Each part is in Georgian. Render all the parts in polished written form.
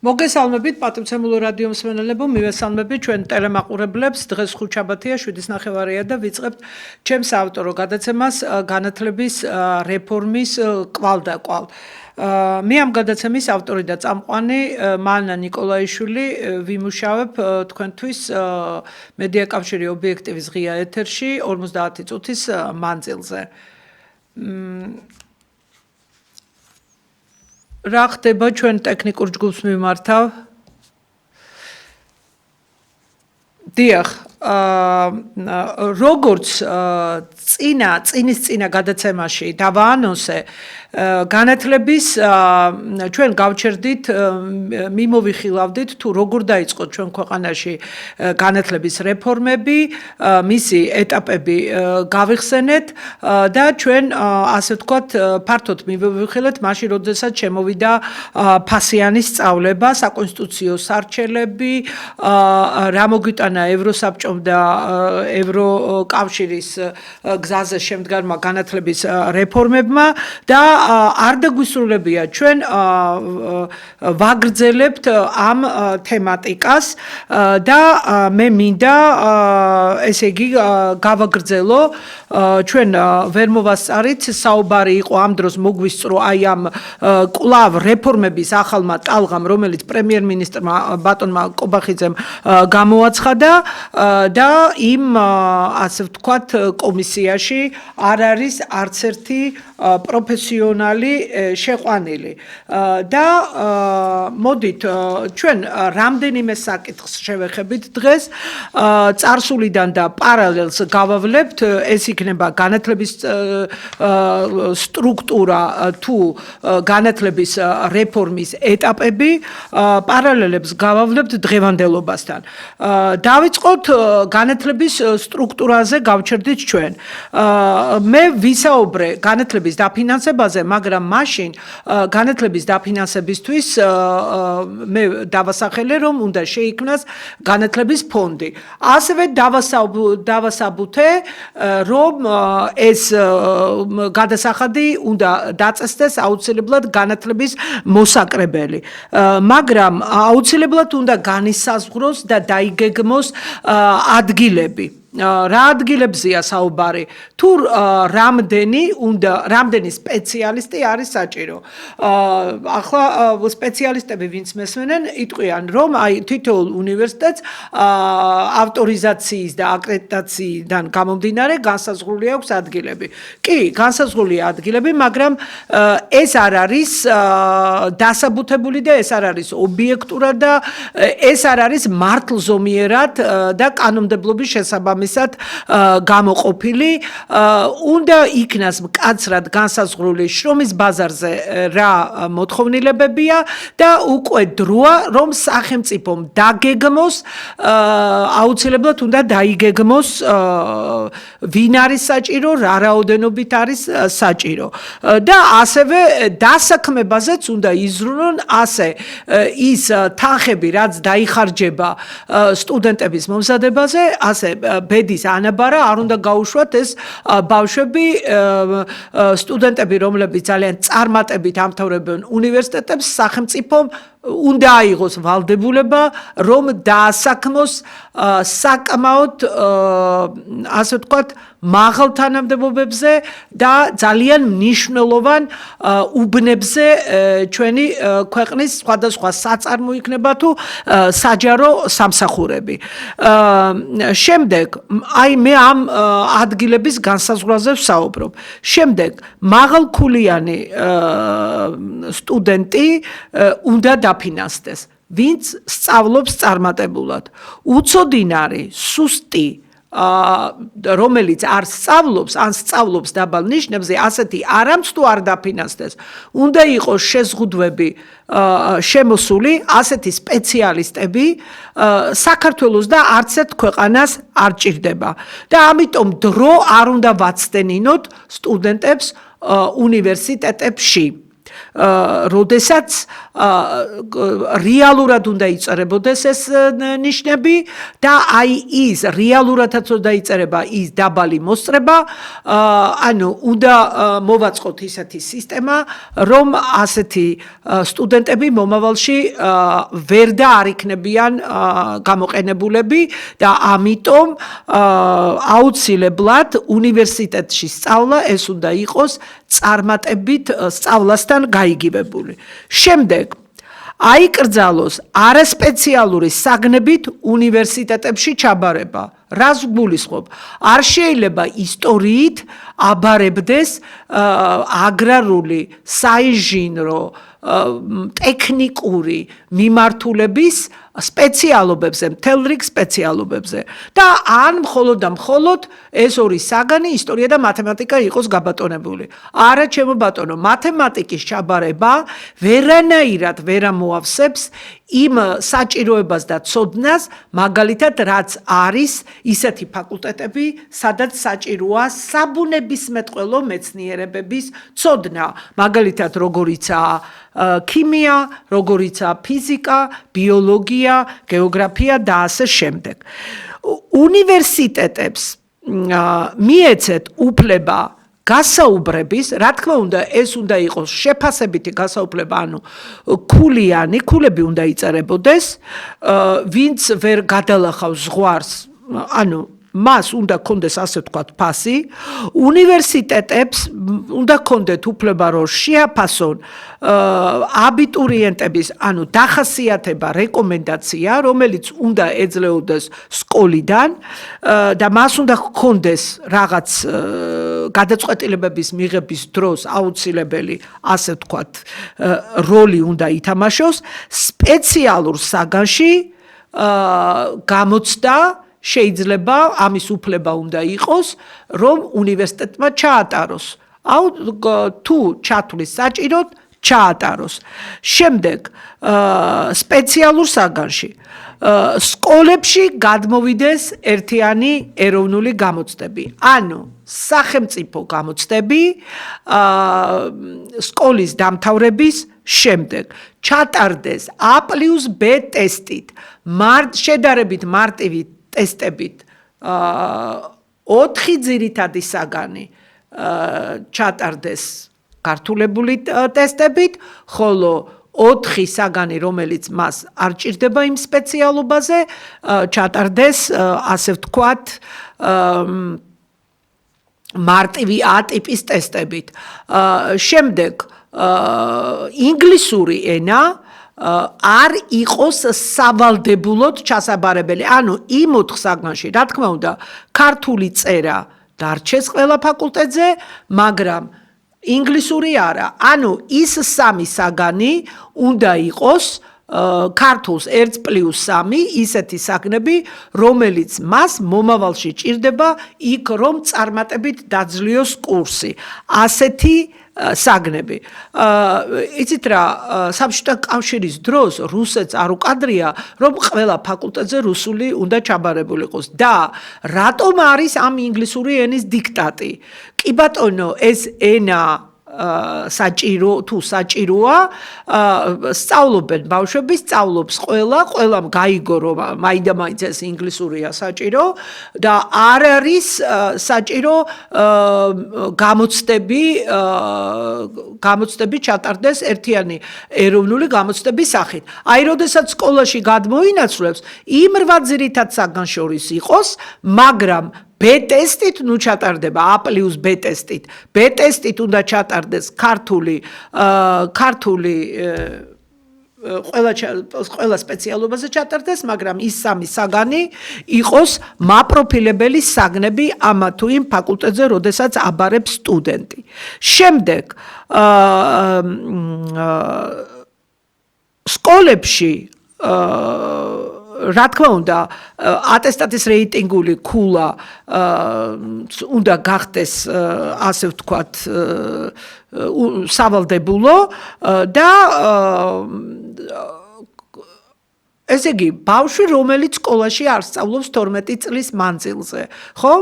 მოგესალმებით პატივცემულო რადიო მსმენელებო, მივესალმებით ჩვენ ტელემაყურებლებს. დღეს ხუთშაბათია, 7:30-ია და ვიწყებთ ჩემს ავტორო გადაცემას განათლების რეფორმის კვალ და კვალ. მე ამ გადაცემის ავტორი და წამყვანი მანა ნიკოლაიშვილი ვიმუშავებ თქვენთვის მედია კავშირი ობიექტივის ღია ეთერში 50 წუთის მანძილზე. რა ხდება ჩვენ ტექნიკურ ჯგუფს მიმართავ? დიახ, როგორც წინის გადაცემაში დავაანონსე განათლების ჩვენ გავჩერდით მიმოვიხილავდით თუ როგორ დაიწყო ჩვენ ქვეყანაში განათლების რეფორმები, მისი ეტაპები გავიხსენეთ და ჩვენ ასე ვთქვათ ფართოდ მივიხილეთ მაშინ როდესაც შემოვიდა ფასიანის სწავლება, საკონსტიტუციო სარჩელები, რა მოგვიტანა ევროსაბჭომ და ევროკავშირის გზაზე შემდგარმა განათლების რეფორმებმა და არ დაგვისრულებია ჩვენ ვაგრძელებთ ამ თემატიკას და მე მინდა ესე იგი გავაგრძელო ჩვენ ვერ მოვასწარით საუბარი იყო ამ დროს მოგვისწრო აი ამ კვლავ რეფორმების ახალმა ტალღამ რომელიც პრემიერ-მინისტრმა ბატონმა კობახიძემ გამოაცხადა და იმ ასე ვთქვათ კომისიაში არ არის არც ერთი პროფესიონალი შეყვანილი და მოდით ჩვენ რამდენიმე საკითხს შევეხებით დღეს წარსულიდან და პარალელს გავავლებთ ეს იქნება განათლების სტრუქტურა თუ განათლების რეფორმის ეტაპები პარალელებს გავავლებთ დღევანდელობასთან დავიწყოთ განათლების სტრუქტურაზე გავჩერდით ჩვენ მე ვისაუბრე განათლების დაფინანსებაზე, მაგრამ მაშინ განათლების დაფინანსებისთვის მე დავასახელე, რომ უნდა შეიქმნას განათლების ფონდი. ასევე დავასაბუთე, რომ ეს გადასახადი უნდა დაწესდეს აუცილებლად განათლების მოსაკრებელი. მაგრამ აუცილებლად უნდა განისაზღვროს და დაიგეგმოს ადგილები. რა ადგილებზია საუბარი? თუ რამდენი სპეციალისტი არის საჭირო? ახლა სპეციალისტები ვინც მესმენენ, იტყვიან, რომ აი თითოეულ უნივერსიტეტს ავტორიზაციის და აკრედიტაციიდან გამომდინარე განსაზღვრული აქვს ადგილები. კი, განსაზღვრულია ადგილები, მაგრამ ეს არ არის დასაბუთებული და ეს არ არის ობიექტურად და ეს არ არის მართლზომიერად და კანონმდებლობის შესაბამისად გამოყოფილი უნდა იქნას მკაცრად განსაზღვრული შრომის ბაზარზე რა მოთხოვნილებებია და უკვე დროა რომ სახელმწიფომ დაგეგმოს აუცილებლად უნდა დაიგეგმოს ვინ არის საჭირო, რა რაოდენობით არის საჭირო და ასევე დასაქმებაზეც უნდა იზრუნონ ასე ის თანხები რაც დაიხარჯება სტუდენტების მომზადებაზე ასე ბედის ანაბარა არ უნდა გაუშვათ ეს ბავშვები სტუდენტები რომლებიც ძალიან წარმატებით ამთავრებენ უნივერსიტეტებს სახელმწიფომ უნდა აიღოს ვალდებულება რომ დაასაქმოს საკმაოდ ასე ვთქვათ მაღალ თანამდებობებზე და ძალიან მნიშვნელოვან უბნებზე ჩვენი ქვეყნის სხვადასხვა საწარმო იქნება თუ საჯარო სამსახურები. შემდეგ აი მე ამ ადგილების განსაზღვრაზე ვსაუბრობ. შემდეგ მაღალქულიანი სტუდენტი უნდა დაფინანსდეს, ვინც სწავლობს წარმატებულად. უცოდინარი, სუსტი რომელიც არ სწავლობს, ან სწავლობს დაბალ ნიშნებზე, ასეთი არამც თუ არ დაფინანსდეს, უნდა იყოს შეზღუდვები შემოსული ასეთი სპეციალისტები საქართველოს და არც ერთ ქვეყანას არ ჭირდება. და ამიტომ დრო არ უნდა ვაცდენინოთ სტუდენტებს უნივერსიტეტებში. როდესაც რეალურად უნდა იწერებოდეს ეს ნიშნები და აი ის რეალურადაც უნდა იწერება ის დაბალი მოსწრება, ანუ უნდა მოვაწყოთ ისეთი სისტემა, რომ ასეთი სტუდენტები მომავალში ვერ და არ იქნებიან გამოყენებულები და ამიტომ აუცილებლად უნივერსიტეტში სწავლა ეს უნდა იყოს წარმატებით სწავლასთან გაიგივებული. შემდეგ აიკრძალოს არასპეციალური საგნებით უნივერსიტეტებში ჩაბარება. რას გულისხმობ? არ შეიძლება ისტორიით აბარებდეს აგრარული, საინჟინრო, ტექნიკური მიმართულების სპეციალობებზე, მთელ რიგ სპეციალობებზე და ან მხოლოდ და მხოლოდ ეს ორი საგანი ისტორია და მათემატიკა იყოს გაბატონებული. არა ჩემო ბატონო, მათემატიკის ჩაბარება ვერანაირად ვერ ამოავსებს იმ საჭიროებას და ცოდნას, მაგალითად, რაც არის ისეთი ფაკულტეტები, სადაც საჭიროა საბუნებისმეტყველო მეცნიერებების ცოდნა, მაგალითად, როგორიცაა ქიმია, როგორიცაა ფიზიკა, ბიოლოგია, გეოგრაფია და ასე შემდეგ. უნივერსიტეტებს მიეცეთ უფლება გასაუბრების, რა თქმა უნდა, ეს უნდა იყოს შეფასებითი გასაუბრება, ანუ ქულები უნდა იწერებოდეს, ვინც ვერ გადალახავს ზღვარს, ანუ მას უნდა კონდეს ასე ვთქვათ ფასი, უნივერსიტეტებს უნდა კონდეთ უფლება რომ შეაფასონ აბიტურიენტების, ანუ დახასიათება რეკომენდაცია, რომელიც უნდა ეძლეოდეს სკოლიდან და მას უნდა კონდეს რაღაც გადაწყვეტილებების მიღების დროს აუცილებელი, ასე ვთქვათ, როლი უნდა ითამაშოს სპეციალურ საგანში გამოცდა შეიძლება ამის უფლება უნდა იყოს, რომ უნივერსიტეტმა ჩაატაროს. თუ ჩათვლის საჭიროდ ჩაატაროს. შემდეგ სპეციალურ საგანში სკოლებში გადმოვიდეს ერთიანი ეროვნული გამოცდები. ანუ სახელმწიფო გამოცდები სკოლის დამთავრების შემდეგ ჩატარდეს A+B ტესტით, შედარებით მარტივი ტესტებით 4 ძირითადი საგანი ჩატარდეს გართულებული ტესტებით, ხოლო 4 საგანი, რომელიც მას არ ჭირდება იმ სპეციალობაზე, ჩატარდეს, ასე ვთქვათ, მარტივი A ტიპის ტესტებით. შემდეგ ინგლისური ენა არ იყოს სავალდებულოდ ჩასაბარებელი. ანუ იმ 4 საგანში, რა თქმა უნდა, ქართული წერა დარჩეს ყველა ფაკულტეტზე, მაგრამ ინგლისური არა. ანუ ის 3 საგანი უნდა იყოს ქართულს 1+3 ისეთი საგნები, რომელიც მას მომავალში ჭირდება იქ რომ წარმატებით დაძლიოს კურსი. ასეთი საგნები. იცით რა, საბჭოთა კავშირის დროს რუსეთს არ უკადრია, რომ ყველა ფაკულტეტზე რუსული უნდა ჩაბარებული იყოს და რატომ არის ამ ინგლისური ენის დიქტატი? კი ბატონო, ეს ენა საჭიროა, სწავლობენ ბავშვები, სწავლობს ყველამ გაიგო რომ მაინდა-მაინც ეს ინგლისურია საჭირო და არ არის საჭირო გამოცდები ჩატარდეს ერთიანი ეროვნული გამოცდების სახით. აი, როდესაც სკოლაში გადმოინაცვლებს, იმ 8 ძირითად საგანს შორის იყოს, მაგრამ B ტესტით ნუ ჩატარდება A+B ტესტით. B ტესტით უნდა ჩატარდეს ქართული ყველა სპეციალობაზე ჩატარდეს, მაგრამ ის 3 საგანი იყოს მაპროფილებელი საგნები ამა თუ იმ ფაკულტეტზე, როდესაც აბარებს სტუდენტი. შემდეგ სკოლებში რა თქმა უნდა, ატესტატის რეიტინგული ქულა უნდა გახდეს, ასე ვთქვათ, სავალდებულო და ესე იგი, ბავშვი, რომელიც სკოლაში არ სწავლობს 12 წლის მანძილზე, ხო?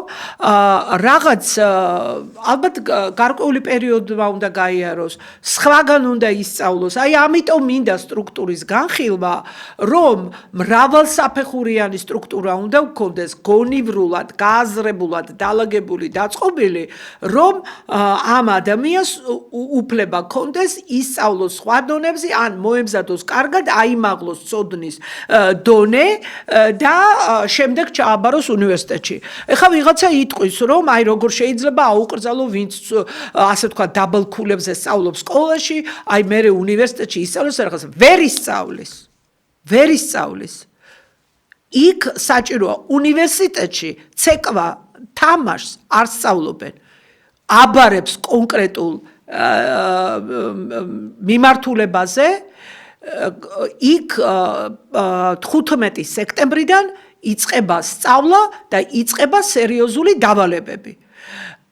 რაღაც ალბათ გარკვეული პერიოდმა უნდა გაიაროს, სხვაგან უნდა ისწავლოს. აი, ამიტომ მინდა სტრუქტურის განხილვა, რომ მრავალსაფეხურიანი სტრუქტურა უნდა გქონდეს, გონივრულად, გააზრებულად, დალაგებული, დაწყობილი, რომ ამ ადამიანს უფლება გქონდეს ისწავლოს სხვა დონებზე, ან მოემზადოს კარგად, აიმაღლოს ცოდნის დონე და შემდეგ ჩააბაროს უნივერსიტეტში. ეხლა ვიღაცა იტყვის, რომ აი როგორ შეიძლება აუკრძალო ვინც ასე თქვა დაბალქულებზე სწავლობს სკოლაში, აი მერე უნივერსიტეტში ისწავლოს რაღაც ვერ ისწავლის. იქ საჭიროა უნივერსიტეტში ცეკვა თამაშს არ სწავლობენ. აბარებს კონკრეტულ მიმართულებაზე იქ 15 სექტემბრიდან იწყება სწავლა და იწყება სერიოზული დავალებები.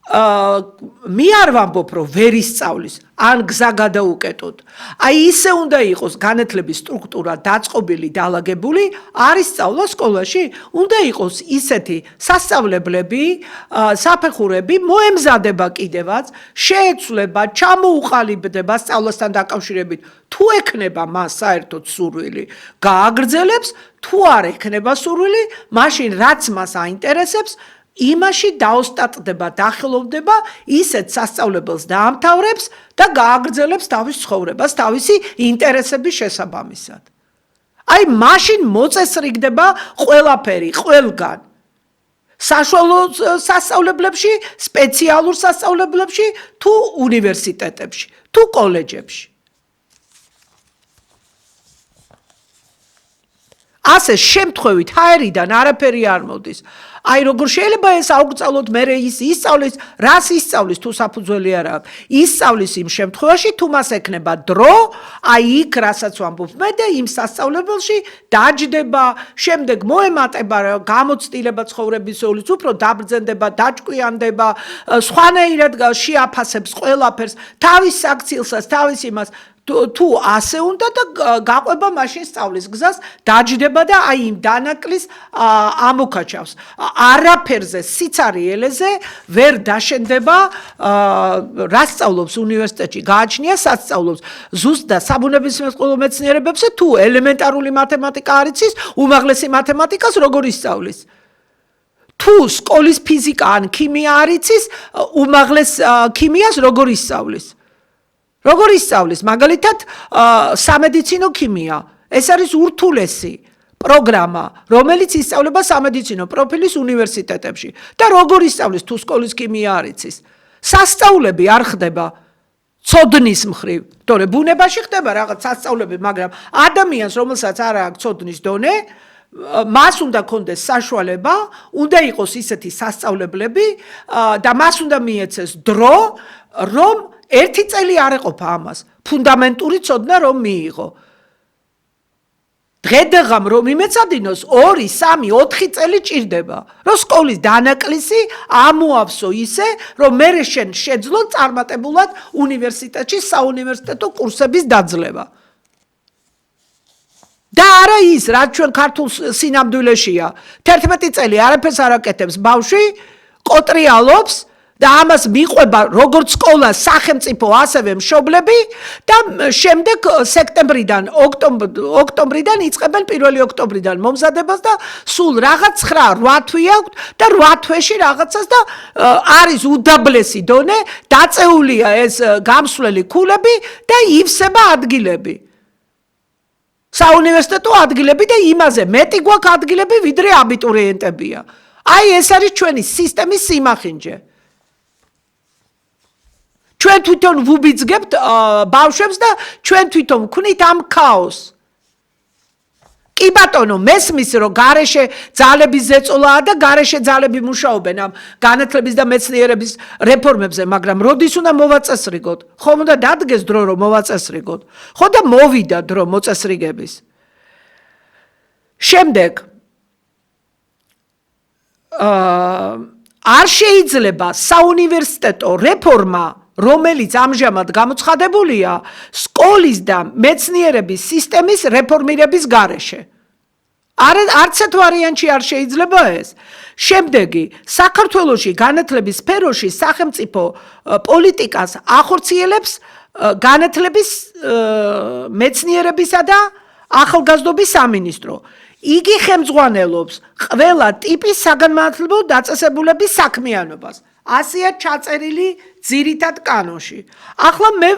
მე არ ვამბობ, რომ ვერ ისწავლის, ან გზა გადაუკეტოთ. აი ისე უნდა იყოს განათლების სტრუქტურა დაწყობილი, დალაგებული, არ ისწავლა სკოლაში, უნდა იყოს ისეთი სასწავლებლები, საფეხურები, მოემზადება კიდევაც, შეეცვლება, ჩამოუყალიბდება სწავლასთან დაკავშირებით, თუ ექნება მას საერთოდ სურვილი, გააგრძელებს, თუ არ ექნება სურვილი, მაშინ რაც მას აინტერესებს, იმაში დაოსტატდება, დახელოვდება, ისეთ სასწავლებელს დაამთავრებს და გააგრძელებს თავის ცხოვრებას, თავისი ინტერესების შესაბამისად. აი, მაშინ მოწესრიგდება ყველაფერი, ყველგან. საშუალო სასწავლებლებში, სპეციალურ სასწავლებლებში, თუ უნივერსიტეტებში, თუ კოლეჯებში. ასე შემთხვევით ჰაერიდან არაფერი არ მოდის. აი როგორ შეიძლება ეს აუკრძალოთ, მერე ის ისწავლის, რას ისწავლის, თუ საფუძველი არ აქვს. ისწავლის იმ შემთხვევაში, თუ მას ექნება დრო, აი იქ რასაც ვამბობ მე და იმ სასწავლებელში დაჯდება, შემდეგ მოემატება გამოცდილება ცხოვრებისეულის, უფრო დაბრძენდება, დაჭკვიანდება, სხვანაირად შეაფასებს ყველაფერს, თავის საქციელსაც, თავის იმას თუ ასე უნდა და გაყვება მაშინ სწავლის გზას, დაჯდება და აი იმ დანაკლის ამოქაჩავს. არაფერზე სიცარიელეზე ვერ დაშენდება, რა სწავლობს უნივერსიტეტში, გააჩნია სასწავლობს. ზუსტად საბუნებისმეტყველო მეცნიერებებზე თუ ელემენტარული მათემატიკა არ იცის, უმაღლესი მათემატიკას როგორ ისწავლის? თუ სკოლის ფიზიკა ან ქიმია არ იცის, უმაღლეს ქიმიას როგორ ისწავლის? როგორ ისწავლის? მაგალითად, სამედიცინო ქიმია. ეს არის ურთულესი პროგრამა, რომელიც ისწავლება სამედიცინო პროფილის უნივერსიტეტებში. და როგორ ისწავლის თუ სკოლის ქიმია არ იცის? სასწავლები არ ხდება ცოდნის მხრივ. თორე ბუნებაში ხდება რაღაც სასწავლები, მაგრამ ადამიანს, რომელსაც არ აქვს ცოდნის დონე, მას უნდა კონდეს საშუალება, უნდა იყოს ისეთი სასწავლებლები და მას უნდა მიეცეს დრო, რომ ერთი წელი არ ეყოფა ამას, ფუნდამენტური ცოდნა რომ მიიღო. დღე-დღამ რომ იმეცადინოს 2, 3, 4 წელი ჭირდება, რომ სკოლის დანაკლისი ამოავსო ისე, რომ მერე შენ შეძლო წარმატებულად უნივერსიტეტში საუნივერსიტეტო კურსების დაძლევა. და არა ის, რაც ჩვენ ქართულ სინამდვილეშია, 11 წელი არაფერს არ აკეთებს ბავშვი, კოტრიალობს და ამას მიყვება როგორც სკოლა, სახელმწიფო, ასევე მშობლები და შემდეგ სექტემბრიდან, ოქტომბრიდან იწყებენ 1 ოქტომბრიდან მომზადებას და სულ რაღაც 9-8 თვე აქვს და 8 თვეში რაღაცას და არის უდაბლესი დონე, დაწეულია ეს გამსვლელი ქულები და ივსება ადგილები. საუნივერსიტეტო ადგილები და იმაზე მეტი გვაქვს ადგილები, ვიდრე აბიტურიენტებია. აი ეს არის ჩვენი სისტემის სიმახინჯე. ჩვენ თვითონ ვუბიძგებთ ბავშვებს და ჩვენ თვითონ ვქნით ამ ქაოსს. კი ბატონო, მესმის რომ გარეშე ძალების ზეწოლაა და გარეშე ძალები მუშაობენ ამ განათლების და მეცნიერების რეფორმებზე, მაგრამ როდის უნდა მოვაწესრიგოთ? ხომ უნდა დადგეს დრო რომ მოვაწესრიგოთ? ხო და მოვიდა დრო მოწესრიგების. შემდეგ არ შეიძლება საუნივერსიტეტო რეფორმა, რომელიც ამჟამად გამოცხადებულია სკოლის და მეცნიერების სისტემის რეფორმირების გარეშე. არც ერთ ვარიანტში არ შეიძლება ეს. შემდეგი, საქართველოში განათლების სფეროში სახელმწიფო პოლიტიკას ახორციელებს განათლების მეცნიერებისა და ახალგაზრდობის სამინისტრო. იგი ხელმძღვანელობს ყველა ტიპის საგანმანათლებლო დაწესებულების საქმიანობას. ასეა ჩაწერილი ძირითად კანონში. ახლა მე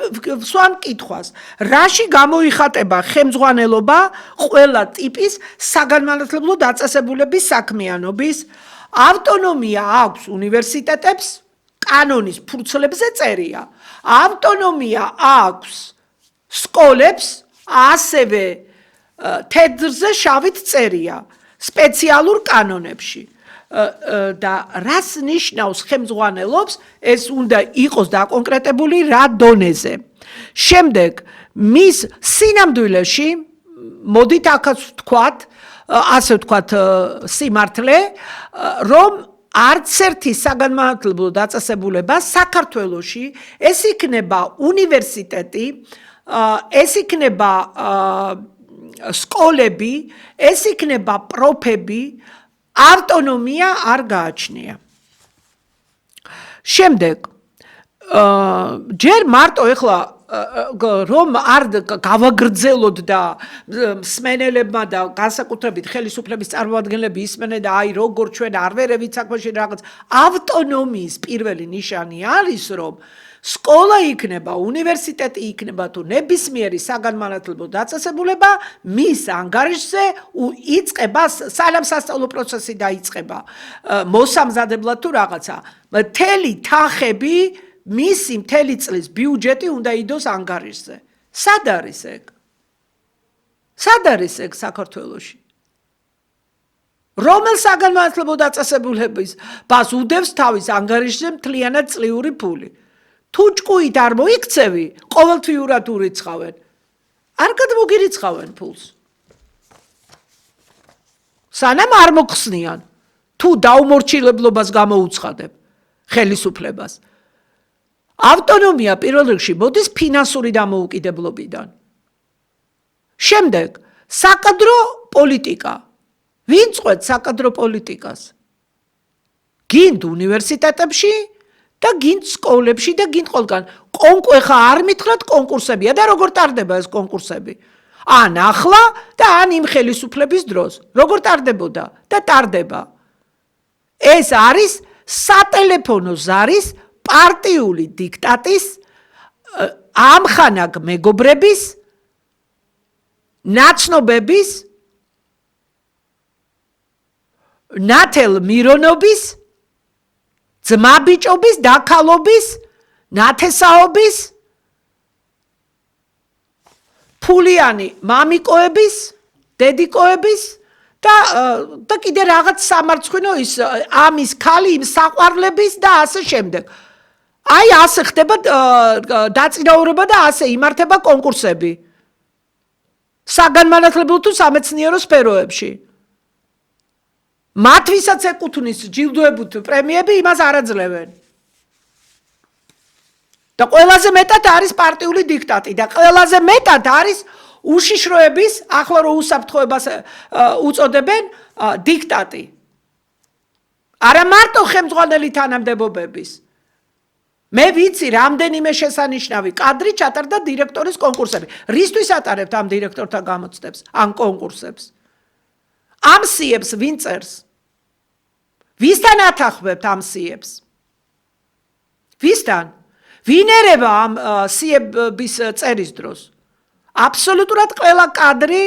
ვსვამ კითხვას, რაში გამოიხატება ხელმძღვანელობა ყველა ტიპის საგანმანათლებლო დაწესებულების საქმიანობის? ავტონომია აქვს უნივერსიტეტებს, კანონის ფურცლებზე წერია. ავტონომია აქვს სკოლებს, ასევე თეთრზე შავით წერია სპეციალურ კანონებში. და რას ნიშნავს ხელმძღვანელობს, ეს უნდა იყოს დაკონკრეტებული რა დონეზე. შემდეგ მის სინამდვილეში მოდით ახაც ვთქვათ, ასე ვთქვათ სიმართლე, რომ არც ერთი საგანმანათლებლო დაწესებულება საქართველოში ეს იქნება უნივერსიტეტი, ეს იქნება სკოლები, ეს იქნება პროფები, ავტონომია არ გააჩნია. შემდეგ ჯერ მარტო ეხლა რომ არ გავაგრძელოთ და მსმენელებმა და განსაკუთრებით ხელისუფლების წარმომადგენლები ისმენენ და აი როგორ ჩვენ არ ვერევით საქმეში რაღაც ავტონომიის პირველი ნიშანი არის რომ სკოლა იქნება, უნივერსიტეტი იქნება თუ ნებისმიერი საგანმანათლებლო დაწესებულება, მის ანგარიშზე იწყება სალამ-სასწავლო პროცესი დაიწყება. მოსამზადებლად თუ რაღაცა. მთელი თანხები, მისი მთელი წლის ბიუჯეტი უნდა იდოს ანგარიშზე. სად არის ეგ? სად არის ეგ საქართველოში? რომელ საგანმანათლებლო დაწესებულებას ბას უდევს თავის ანგარიშზე მთლიანად წლიური ფული? თუ ჭკუით არ მოიქცევი, ყოველთვიურად ურიცხავენ. არ გადმოგირიცხავენ ფულს. სანამ არ მოხსნიან, თუ დაუმორჩილებლობას გამოუცხადებ ხელისუფლებას. ავტონომია პირველ რიგში მოდის ფინანსური დამოუკიდებლობიდან. შემდეგ, საკადრო პოლიტიკა. ვინ წყვეტ საკადრო პოლიტიკას? გინდ უნივერსიტეტებში და გინდ სკოლებში და გინდ ყველგან. ხა არ მითხრათ კონკურსებია და როგორ ტარდება ეს კონკურსები? ან ახლა და ან იმ ხელისუფლების დროს. როგორ ტარდებოდა და ტარდება. ეს არის სატელეფონო ზარის პარტიული დიქტატის ამხანაგ მეგობრების ნაცნობების ნათელ მირონობის ძმაბიჭობის, დაქალობის, ნათესაობის, ფულიანი მამიკოების, დედიკოების და კიდე რაღაც სამარცხვინო ის ამის ქალი იმ საყვარლების და ასე შემდეგ. აი ასე ხდება დაწინაურება და ასე იმართება კონკურსები. საგანმანათლებლო თუ სამეცნიერო სფეროებში. მათ ვისაც ეკუთვნის ჯილდოები თუ პრემიები, იმას არ აძლევენ. და ყველაზე მეტად არის პარტიული დიქტატი და ყველაზე მეტად არის უშიშროების, ახლა რო უსაფრთხოებას უწოდებენ, დიქტატი. არა მარტო ხელმძღვანელი თანამდებობების. მე ვიცი, რამდენიმე შესანიშნავი კადრი ჩატარდა დირექტორის კონკურსები. რისთვის ატარებთ ამ დირექტორთა გამოცდებს, ამ კონკურსებს? ამ სიებს ვინ წერს? ვისთან ათანხმებთ ამ სიებს? ვისთან? ვინ ერევა ამ სიების წერის დროს? აბსოლუტურად ყველა კადრი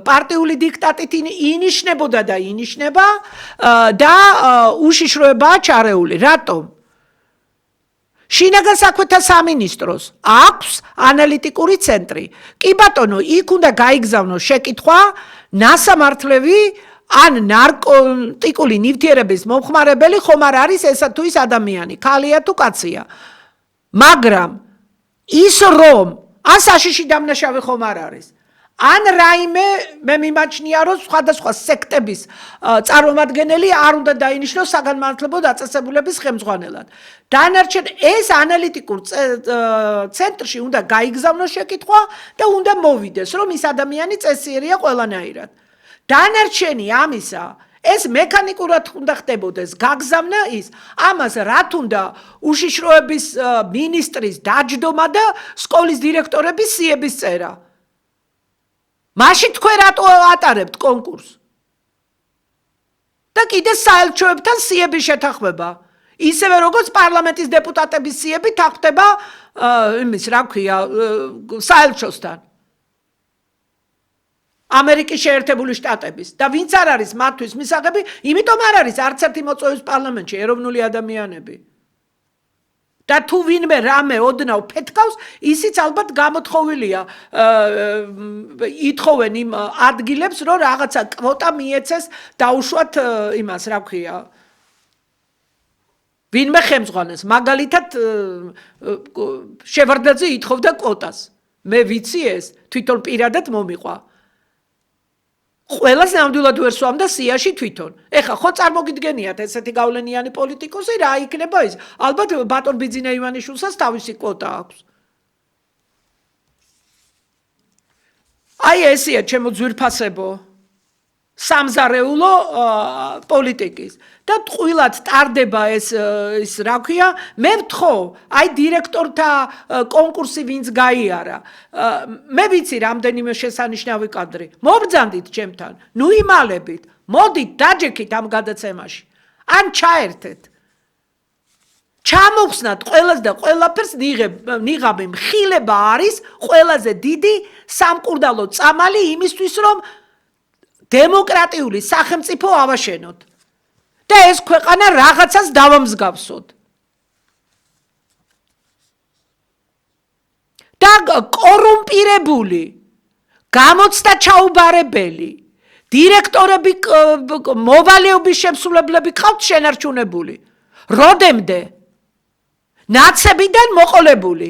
პარტიული დიქტატით ინიშნებოდა და ინიშნება და უშიშროებაა ჩარეული. რატომ? შინაგან საქმეთა სამინისტროს აქვს ანალიტიკური ცენტრი. კი ბატონო, იქ უნდა გაიგზავნოს შეკითხვა ნასამართლები ან ნარკოტიკული ნივთიერების მომხმარებელი ხომ არ არის ესა თუ ის ადამიანი, ქალია თუ კაცია. მაგრამ ის რომ ან საშიში დამნაშავე ხომ არ არის. ან რაიმე მე მიმაჩნია რომ სხვადასხვა სექტების წარმომადგენელი არ უნდა დაინიშნოს საგანმანათლებლო დაწესებულების ხელმძღვანელად. დანარჩენ ეს ანალიტიკურ ცენტრში უნდა გაიგზავნოს შეკითხვა და უნდა მოვიდეს რომ ის ადამიანი წესიერია ყველანაირად. დანარჩენი ამისა ეს მექანიკურად უნდა ხდებოდეს გაგზავნა ის ამას რათ უნდა უშიშროების მინისტრის დაჯდომა და სკოლის დირექტორების სიების წერა მაშინ თქვენ რატო ატარებთ კონკურსს და კიდე საელჩოებთან სიების შეთანხმება ისევე როგორც პარლამენტის დეპუტატების სიები თანხმდება იმის რა ქვია საელჩოსთან ამერიკის შეერთებული შტატების და ვინც არ არის მათთვის მისაღები, იმიტომ არ არის არც ერთი მოწვევის პარლამენტში ეროვნული ადამიანები. და თუ ვინმე რამე ოდნავ ფეთქავს, ისიც ალბათ გამოთხოვილია ითხოვენ იმ ადგილებს, რომ რაღაცა კვოტა მიეცეს დაუშვათ იმას, რა ქვია. ვინმე ხელმძღვანელს, მაგალითად შევარდნაძე ითხოვდა კვოტას. მე ვიცი ეს, თვითონ პირადად მომიყვა. ყველას ნამდვილად ვერ სვამდა სიაში თვითონ. ეხა ხო წარმოგიდგენიათ ესეთი გავლენიანი პოლიტიკოსი რა იქნება ის? ალბათ ბატონ ბიძინა ივანიშვილსაც თავისი კვოტა აქვს. აი ესეა ჩემო ძვირფასებო სამზარეულო პოლიტიკის და ტყუილად ტარდება ეს რა ქვია მე ვთხოვ აი დირექტორთა კონკურსი ვინც გაიარა მე ვიცი რამდენიმე შესანიშნავი კადრი მობრძანდით ჩემთან ნუ იმალებით მოდით დაჯექით ამ გადაცემაში ან ჩაერთეთ ჩამოვხსნათ ყველას და ყველაფერს ნიღაბი მხილება არის ყველაზე დიდი სამკურდალო წამალი იმისთვის რომ დემოკრატიული სახელმწიფო ავაშენოთ და ეს ქვეყანა რაღაცას დავამსგავსოთ და კორუმპირებული გამოცდა ჩაუბარებელი დირექტორები მოვალეობის შემსრულებლები ყავთ შენარჩუნებული როდემდე ნაცებიდან მოყოლებული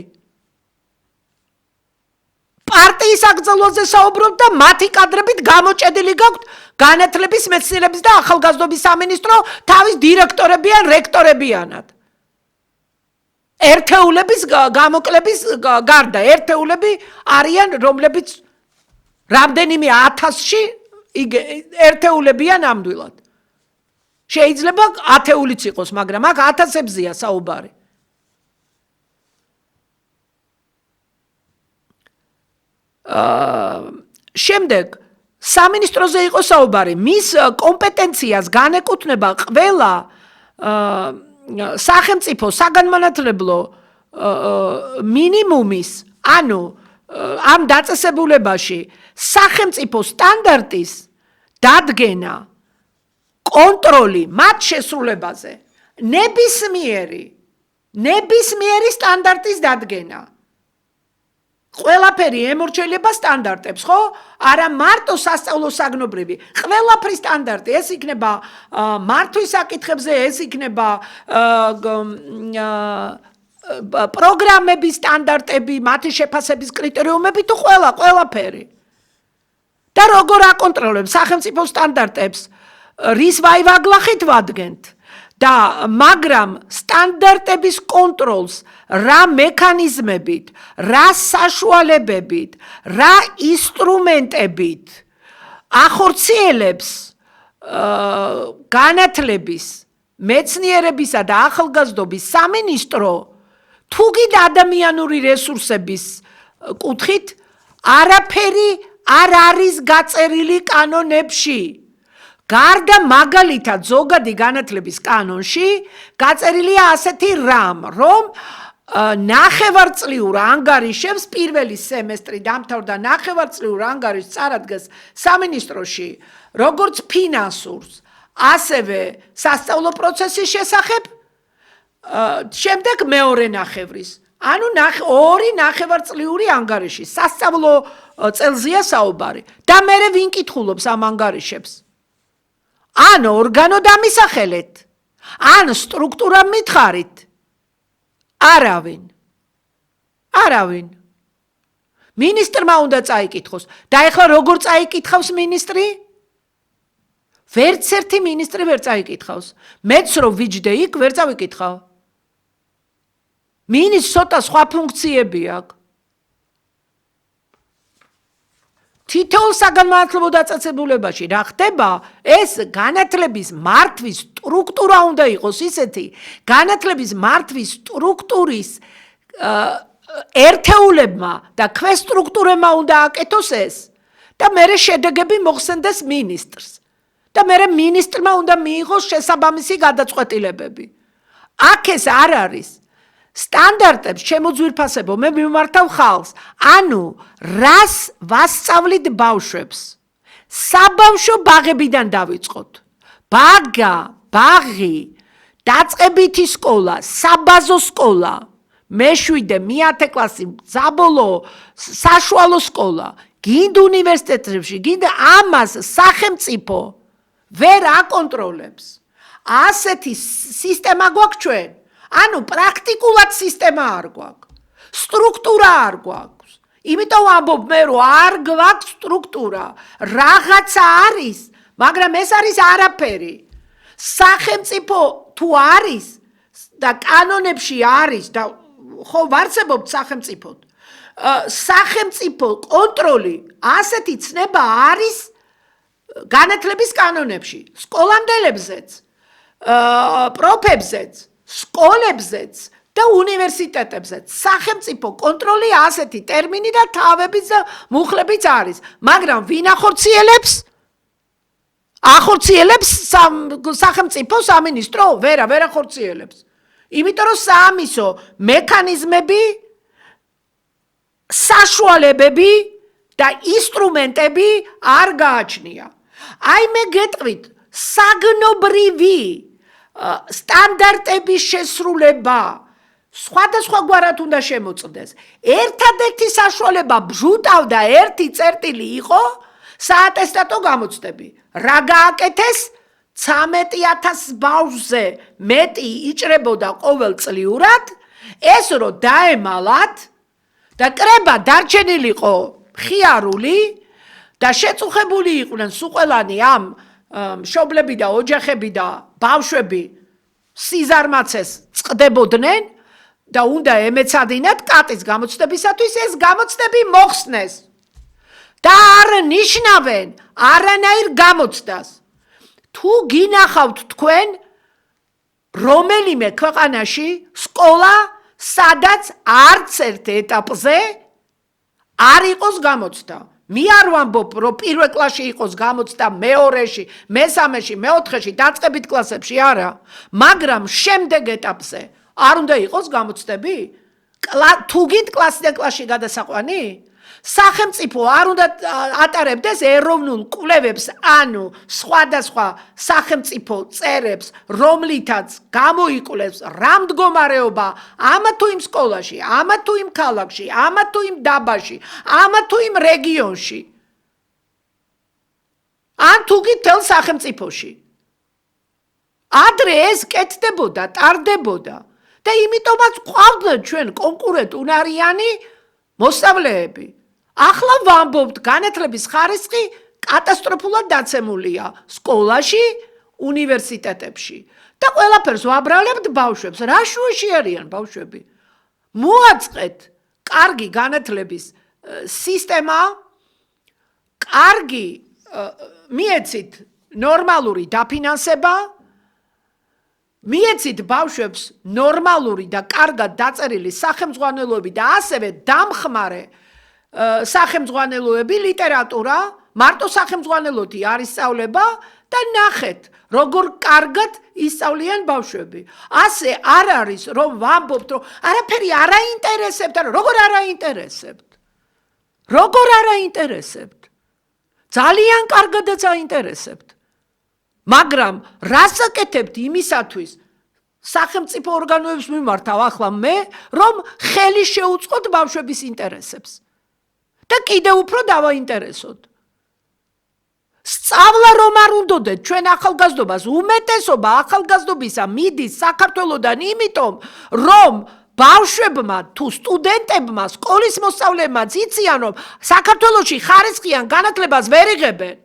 პარტიის აკრძალვაზე საუბრობ და მათი კადრებით გამოჭედილი გაქვთ განათლების მეცნიერების და ახალგაზრდობის სამინისტრო თავის დირექტორები ან რექტორებიანად. ერთეულების გამოკლების გარდა ერთეულები არიან რომლებიც რამდენიმე ათასში ერთეულებია ნამდვილად. შეიძლება ათეულიც იყოს, მაგრამ აქ ათასებზეა საუბარი. შემდეგ სამინისტროზე იყო საუბარი მის კომპეტენციას განეკუთვნება ყველა სახელმწიფო საგანმანათლებლო მინიმუმის ანუ ამ დაწესებულებაში სახელმწიფო სტანდარტის დადგენა კონტროლი მათ შესრულებაზე ნებისმიერი სტანდარტის დადგენა ყველაფერი ემორჩილება სტანდარტებს, ხო? არა მარტო სასწავლო საგნობრივი, ყველაფრის სტანდარტი, ეს იქნება მართვის საკითხებზე, ეს იქნება პროგრამების სტანდარტები, მათი შეფასების კრიტერიუმები თუ ყველაფერი. და როგორ აკონტროლებს სახელმწიფო სტანდარტებს, რის ვაივაგლახით ვადგენთ? და მაგრამ სტანდარტების კონტროლს რა მექანიზმებით, რა საშუალებებით, რა ინსტრუმენტებით ახორციელებს განათლების, მეცნიერებისა და ახალგაზრდობის სამინისტრო თუ კიდე ადამიანური რესურსების კუთხით არაფერი არ არის გაწერილი კანონებში. გარდა მაგალითად ზოგადი განათლების კანონში გაწერილია ასეთი რამ, რომ ნახევარწლიურ ანგარიშებს პირველი სემესტრი დამთავრდა ნახევარწლიურ ანგარიშს წარადგენს სამინისტროში, როგორც ფინანსურს, ასევე სასწავლო პროცესის შესახებ, შემდეგ მეორე ნახევრის. ანუ ორი ნახევარწლიური ანგარიში, სასწავლო წელზეა საუბარი. და მერე ვინ კითხულობს ამ ანგარიშებს? ან ორგანო დამისახელეთ, ან სტრუქტურა მითხარით. არავინ. მინისტრმა უნდა წაიკითხოს. და ეხლა როგორ წაიკითხავს მინისტრი? ვერც ერთი მინისტრი ვერ წაიკითხავს. მეც რო ვიჯდე იქ ვერ წავიკითხავ. მინისტრს ცოტა სხვა ფუნქციები აქვს. თითოეულ საგანმანათლებლო დაწესებულებაში რა ხდება, ეს განათლების მართვის სტრუქტურა უნდა იყოს ისეთი, განათლების მართვის სტრუქტურის ერთეულებმა და ქვესტრუქტურებმა უნდა აკეთოს ეს და მერე შედეგები მოხსენდეს მინისტრს და მერე მინისტრმა უნდა მიიღოს შესაბამისი გადაწყვეტილებები. აქ ეს არ არის სტანდარტებს შემოძვირფასებო მე მიმართავ ხალხს, ანუ რას ვასწავლით ბავშვებს? საბავშვო ბაღებიდან დავიწყოთ. ბაგა, ბაღი, დაწყებითი სკოლა, საბაზო სკოლა, მე-7, მე-10 კლასი, საბოლოო, საშუალო სკოლა, გინდა უნივერსიტეტებში, გინდა ამას სახელმწიფო ვერ აკონტროლებს. ასეთი სისტემა გვაქვს ჩვენ. ანუ პრაქტიკულად სისტემა არ გვაქვს. სტრუქტურა არ გვაქვს. იმიტომ ამბობ მე რომ არ გვაქვს სტრუქტურა. რაღაცა არის, მაგრამ ეს არის არაფერი. სახელმწიფო თუ არის და კანონებში არის და ხო ვარცებობთ სახელმწიფოდ. სახელმწიფო კონტროლი ასეთი ცნება არის განათლების კანონებში, სკოლამდელებზეც, პროფებზეც, სკოლებზეც და უნივერსიტეტებზეც. სახელმწიფო კონტროლი ასეთი ტერმინი და თავებიც და მუხლებიც არის, მაგრამ ვინ ახორციელებს? ახორციელებს სახელმწიფო სამინისტრო? ვერ ახორციელებს. იმიტომ რომ საამისო მექანიზმები, საშუალებები და ინსტრუმენტები არ გააჩნია. აი მე გეტყვით, საგნობრივი სტანდარტების შესრულება სხვადასხვაგვარად უნდა შემოწმდეს. ერთადერთი საშუალება ბჟუტავ და ერთი წერტილი იყო საატესტატო გამოცდები. რა გააკეთეს? 13,000 ბავშვზე მეტი იჭრებოდა ყოველწლიურად, ეს რომ დაემალათ და კრება დარჩენილიყო მხიარული და შეწუხებული იყვნენ სუყელანი ამ მშობლები და ოჯახები და ბავშვები სიზარმაცეს წყდებოდნენ და უნდა ემეცადინათ კატის გამოცდებისათვის ეს გამოცდები მოხსნეს და არ ნიშნავენ არანაირ გამოცდას. თუ გინახავთ თქვენ რომელიმე ქვეყანაში სკოლა, სადაც არც ერთ ეტაპზე არ იყოს გამოცდა. მე არ ვამბობ, რომ პირველ კლასში იყოს გამოცდა, მეორეში, მესამეში, მეოთხეში, დაწყებით კლასებში არა, მაგრამ შემდეგ ეტაპზე არ უნდა იყოს გამოცდები? თუ გინდ კლასიდან კლასში გადასაყვანი? სახელმწიფო არ უნდა ატარებდეს ეროვნულ კვლევებს, ანუ სხვადასხვა სახელმწიფო წერებს, რომლითაც გამოიკვლევს რა მდგომარეობა ამა თუ იმ სკოლაში, ამა თუ იმ ქალაქში, ამა თუ იმ დაბაში, ამა თუ იმ რეგიონში. ან თუ კი მთელ სახელმწიფოში. ადრე ეს კეთდებოდა, ტარდებოდა და იმიტომაც ყავდნენ ჩვენ კონკურენტ უნარიანი მოსწავლეები. ახლა ვამბობთ, განათლების ხარისხი კატასტროფულად დაცემულია სკოლაში, უნივერსიტეტებში და ყველაფერს ვაბრალებთ ბავშვებს. რა შუაში არიან ბავშვები? მოაწყეთ კარგი განათლების სისტემა, კარგი მიეცით ნორმალური დაფინანსება, მიეცით ბავშვებს ნორმალური და კარგად დაწერილი სახელმძღვანელოები და ასევე დამხმარე სახელმძღვანელოები, ლიტერატურა, მარტო სახელმძღვანელოთი არ ისწავლება და ნახეთ, როგორ კარგად ისწავლიან ბავშვები. ასე არ არის, რომ ვამბობთ, რომ არაფერი არ აინტერესებთ, ანუ როგორ არ აინტერესებთ? როგორ არ აინტერესებთ? ძალიან კარგადაც აინტერესებთ. მაგრამ რას აკეთებთ იმისათვის სახელმწიფო ორგანოებს მიმართავ ახლა მე, რომ ხელი შეუწყოთ ბავშვების ინტერესებს. და კიდევ უფრო დავაინტერესოთ. სწავლა რომ არ უნდოდეთ ჩვენ ახალგაზრდობას, უმეტესობა ახალგაზრდობისა მიდის საქართველოდან იმიტომ, რომ ბავშვებმა თუ სტუდენტებმა, სკოლის მოსწავლეებმაც იციან, რომ საქართველოში ხარისხიან განათლებას ვერ იღებენ.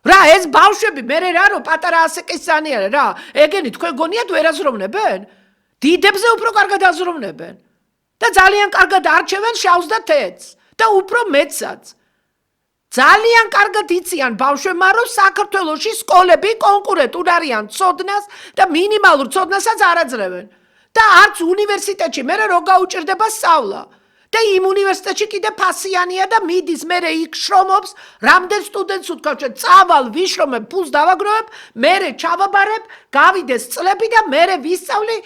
რა ეს ბავშვები მე რა რომ პატარა ასაკისანი არა რა, ეგენი თქვენ გონიათ ვერ აზროვნებენ? დიდებზე უფრო კარგად აზროვნებენ და ძალიან კარგად არჩევენ შავს და თეთრს და უფრო მეცაც. ძალიან კარგად იციან ბავშვებმა, რომ საქართველოში სკოლები კონკურენტულ არიან ცოდნას და მინიმალურ ცოდნასაც არ აძლევენ. და არც უნივერსიტეტში მე რო გაუჭირდება სწავლა. და იმ უნივერსიტეტში კიდე ფასიანია და მიდის მე იქ შრომობს, რამდენ სტუდენტს უთქვათ, რომ წავალ ვიშრომებ, ფულს დავაგროვებ, მე ჩავაბარებ, გავიდეს წლები და მე ვისწავლი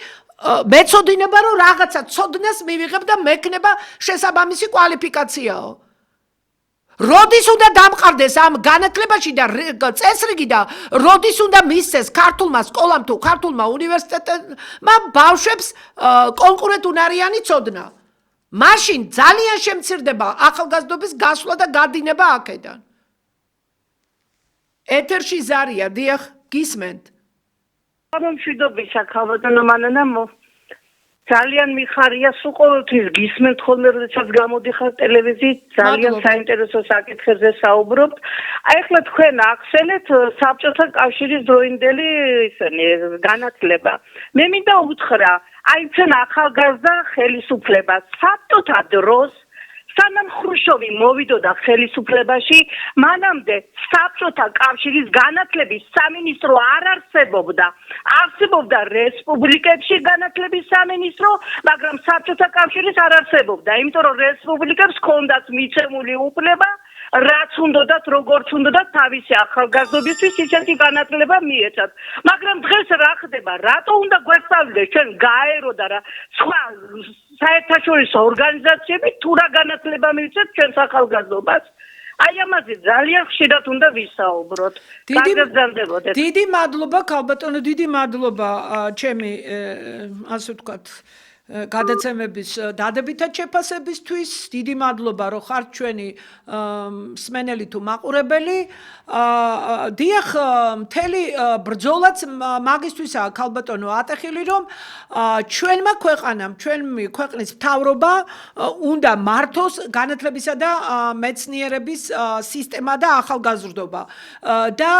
მეცოდინება, რომ რაღაცა ცოდნას მივიღებ და მექნება შესაბამისი კვალიფიკაციაო. როდის უნდა დამყარდეს ამ განათლებაში და წესრიგი და როდის უნდა მისცეს ქართულმა სკოლამ თუ ქართულმა უნივერსიტეტმა ბავშვებს კონკურენტუნარიანი ცოდნა. მაშინ ძალიან შემცირდება ახალგაზრდობის გასვლა და გადინება აქედან. ეთერში ზარია, დიახ, გისმენთ. მშვიდობისა, ქალბატონო მანანამო. ძალიან მიხარია სულ ყოველთვის გისმენთ ხოლმე, როდესაც გამოდიხარ ტელევიზიით, ძალიან საინტერესო საკითხებზე საუბრობთ. აი ახლა თქვენ ახსენეთ საბჭოთა კავშირის დროინდელი განათლება. მე მინდა უთხრა, აი ჩვენ ახალგაზრდა ხელისუფლებას საბჭოთა დროს სანამ ხრუშოვი მოვიდოდა ხელისუფლებაში, მანამდე საბჭოთა კავშირის განათლების სამინისტრო არ არსებობდა. არსებობდა რესპუბლიკებში განათლების სამინისტრო, მაგრამ საბჭოთა კავშირის არ არსებობდა, იმიტომ რომ რესპუბლიკებს ჰქონდათ მიცემული უფლება, რაც უნდათ, როგორც უნდათ თავისი ახალგაზრდობისთვის ისეთი განათლება მიეცათ. მაგრამ დღეს რა ხდება? რატო უნდა გვესწავლდეს ჩვენ გაეროდა რა სხვა საერთაშორისო ორგანიზაციები თუ რა განათლება მივცეთ ჩვენს ახალგაზრდობას? აი ამაზე ძალიან ხშირად უნდა ვისაუბროთ. გაგრძელდებოდეთ. დიდი მადლობა, ქალბატონო, დიდი მადლობა ჩემი ასე ვთქვათ გადაცემების დადებითად შეფასებისთვის. დიდი მადლობა, რომ ხართ ჩვენი მსმენელი თუ მაყურებელი. დიახ, მთელი ბრძოლაც მაგისთვისაა, ქალბატონო, ატეხილი, რომ ჩვენმა ქვეყანამ, ჩვენი ქვეყნის მთავრობა უნდა მართოს განათლებისა და მეცნიერების სისტემა და ახალგაზრდობა. და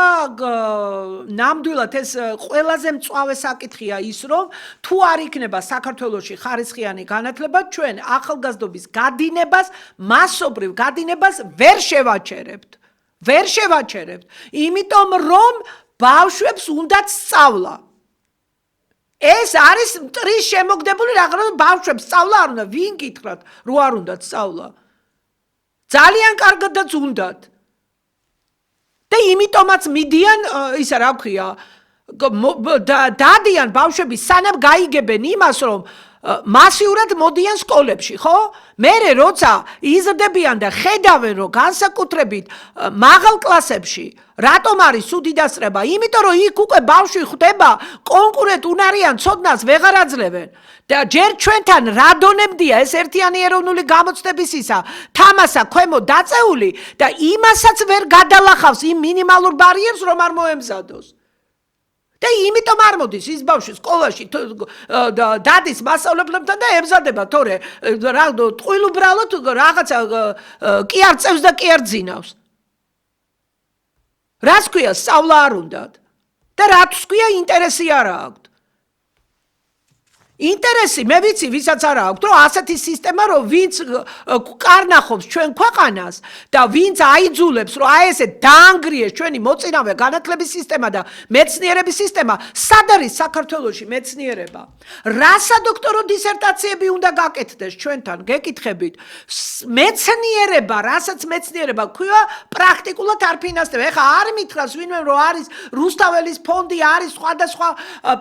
ნამდვილად ეს ყველაზე მწვავე საკითხია ის, რომ თუ არ იქნება საქართველოში ხარისხიანი განათლება, ჩვენ ახალგაზრდობის გადინებას, მასობრივ გადინებას ვერ შევაჩერებთ. ვერ შევაჩერებთ, იმიტომ რომ ბავშვებს უნდათ სწავლა. ეს არის მტრის შემოგდებული რაღაც, რომ ბავშვებს სწავლა არ უნდა, ვინ გითხრათ, რო არ უნდათ სწავლა. ძალიან კარგადაც უნდათ. და იმიტომაც მიდიან, ისა რა ქვია, დადიან ბავშვები სანამ გაიგებენ იმას, რომ მასიურად მოდიან სკოლებში, ხო? მერე როცა იზრდებიან და ხედავენ, რომ განსაკუთრებით მაღალ კლასებში რატომ არის სუდი დასწრება? იმიტომ რომ იქ უკვე ბავშვი ხვდება კონკურენტუნარიან ცოდნას ვეღარ აძლევენ. და ჯერ ჩვენთან რა დონემდია ეს ერთიანი ეროვნული გამოცდებისისა თამასა ქვემო დაწეული და იმასაც ვერ გადალახავს იმ მინიმალურ ბარიერს, რომ არ მოემზადოს. და იმიტომ არ მოდის ის ბავშვი სკოლაში დადის მასწავლებლებთან და ემზადება, თორე რა ტყუილუბრალოდ რაღაცა კი არ წევს და კი არ ძინავს. რას ქვია სწავლა არ უნდათ? და რატოს ქვია ინტერესი არ აქვს? ინტერესი მე ვიცი, ვისაც არ აქვს, რომ ასეთი სისტემა, რომ ვინც კარნახობს ჩვენ ქვეყანას და ვინც აიძულებს, რომ აი ესე დაანგრიეს ჩვენი მოწინავე განათლების სისტემა და მეცნიერების სისტემა, სად არის საქართველოში მეცნიერება? რა სადოქტორო დისერტაციები უნდა გაკეთდეს ჩვენთან? გეკითხებით. მეცნიერება, რასაც მეცნიერება ქვია, პრაქტიკულად არ ფინანსდება. ეხლა არ მითხრას ვინმე, რომ არის რუსთაველის ფონდი, არის სხვადასხვა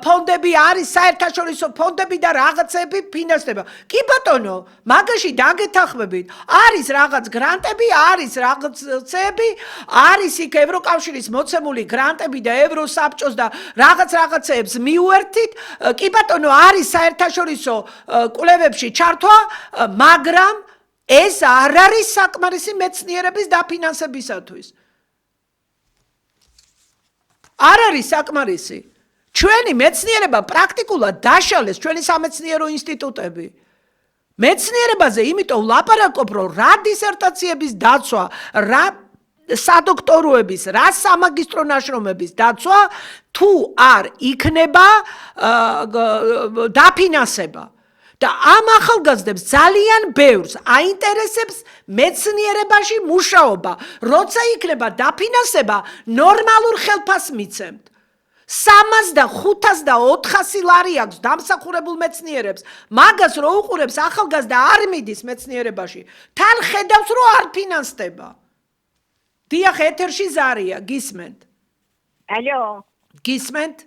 ფონდები, არის საერთაშორისო ფონდები და რაღაცები ფინანსდება. კი ბატონო, მაგაში დაგეთანხმებით. არის რაღაც გრანტები, არის რაღაცები, არის იქ ევროკავშირის მოცემული გრანტები და ევროსაბჭოს და რაღაცებს მიუერთით. კი ბატონო, არის საერთაშორისო კვლევებში ჩართვა, მაგრამ ეს არ არის საკმარისი მეცნიერების დაფინანსებისათვის. არ არის საკმარისი. ჩვენი მეცნიერება პრაქტიკულად დაშალეს, ჩვენი სამეცნიერო ინსტიტუტები. მეცნიერებაზე იმიტომ ვლაპარაკობ, რომ რა დისერტაციების დაცვა, რა სადოქტოროების, რა სამაგისტრო ნაშრომების დაცვა, თუ არ იქნება დაფინანსება. და ამ ახალგაზრდებს ძალიან ბევრს აინტერესებს მეცნიერებაში მუშაობა, როცა იქნება დაფინანსება, ნორმალურ ხელფასს მიცემთ. 300 და 500 და 400 ლარი აქვს დამსახურებულ მეცნიერებს, მაგას რო უყურებს ახალგაზრდა არ მიდის მეცნიერებაში, თან ხედავს რომ არ ფინანსდება. დიახ, ეთერში ზარია, გისმენთ? ალო, გისმენთ?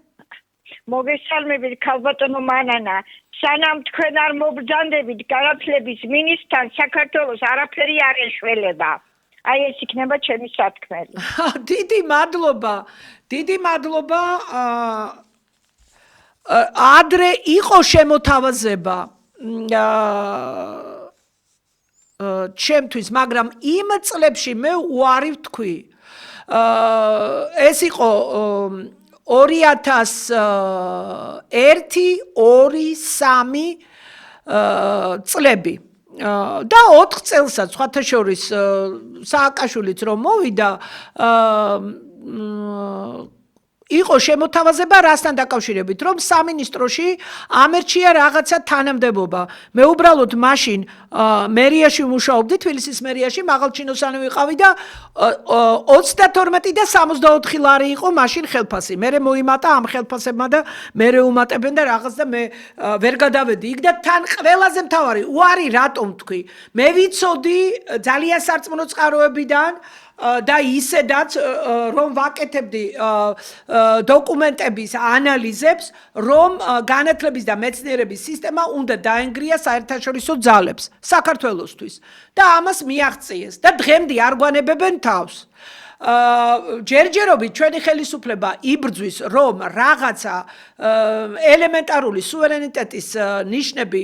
მოგესალმებით ქალბატონო მანანა. სანამ თქვენ არ მობრძანდებით განათლების მინისტრთან, საქართველოს არაფერი არ ეშველება. აი ეს იქნება ჩემი სათქმელი. დიდი მადლობა. დიდი მადლობა. ადრე იყო შემოთავაზება ჩემთვის, მაგრამ იმ წლებში მე უარი ვთქვი. ეს იყო 2001-2-3 წლები. და 4 წელსაც სხვათა შორის სააკაშვილიც რომ მოვიდა იყო შემოთავაზება რასთან დაკავშირებით, რომ სამინისტროში ამერჩია რაღაცა თანამდებობა. მე უბრალოდ მაშინ მერიაში ვმუშაობდი, თბილისის მერიაში, მაღალჩინოსანი ვიყავი და 32 და 64 ლარი იყო მაშინ ხელფასი. მე მოიმატა ამ ხელფასებმა და მე უმატებენ და რაღაც და მე ვერ გადავედი იქ და თან ყველაზე მთავარი, უარი რატომ თქვი? მე ვიცოდი ძალიან სარწმუნო წყაროებიდან და ისედაც რომ ვაკეთებდი დოკუმენტების ანალიზებს, რომ განათლების და მეცნიერების სისტემა უნდა დაენგრია საერთაშორისო ძალებს საქართველოსთვის და ამას მიაღწიეს და დღემდე არ გვანებებენ თავს. ჯერჯერობით ჩვენი ხელისუფლება იბრძვის, რომ რაღაცა ელემენტარული სუვერენიტეტის ნიშნები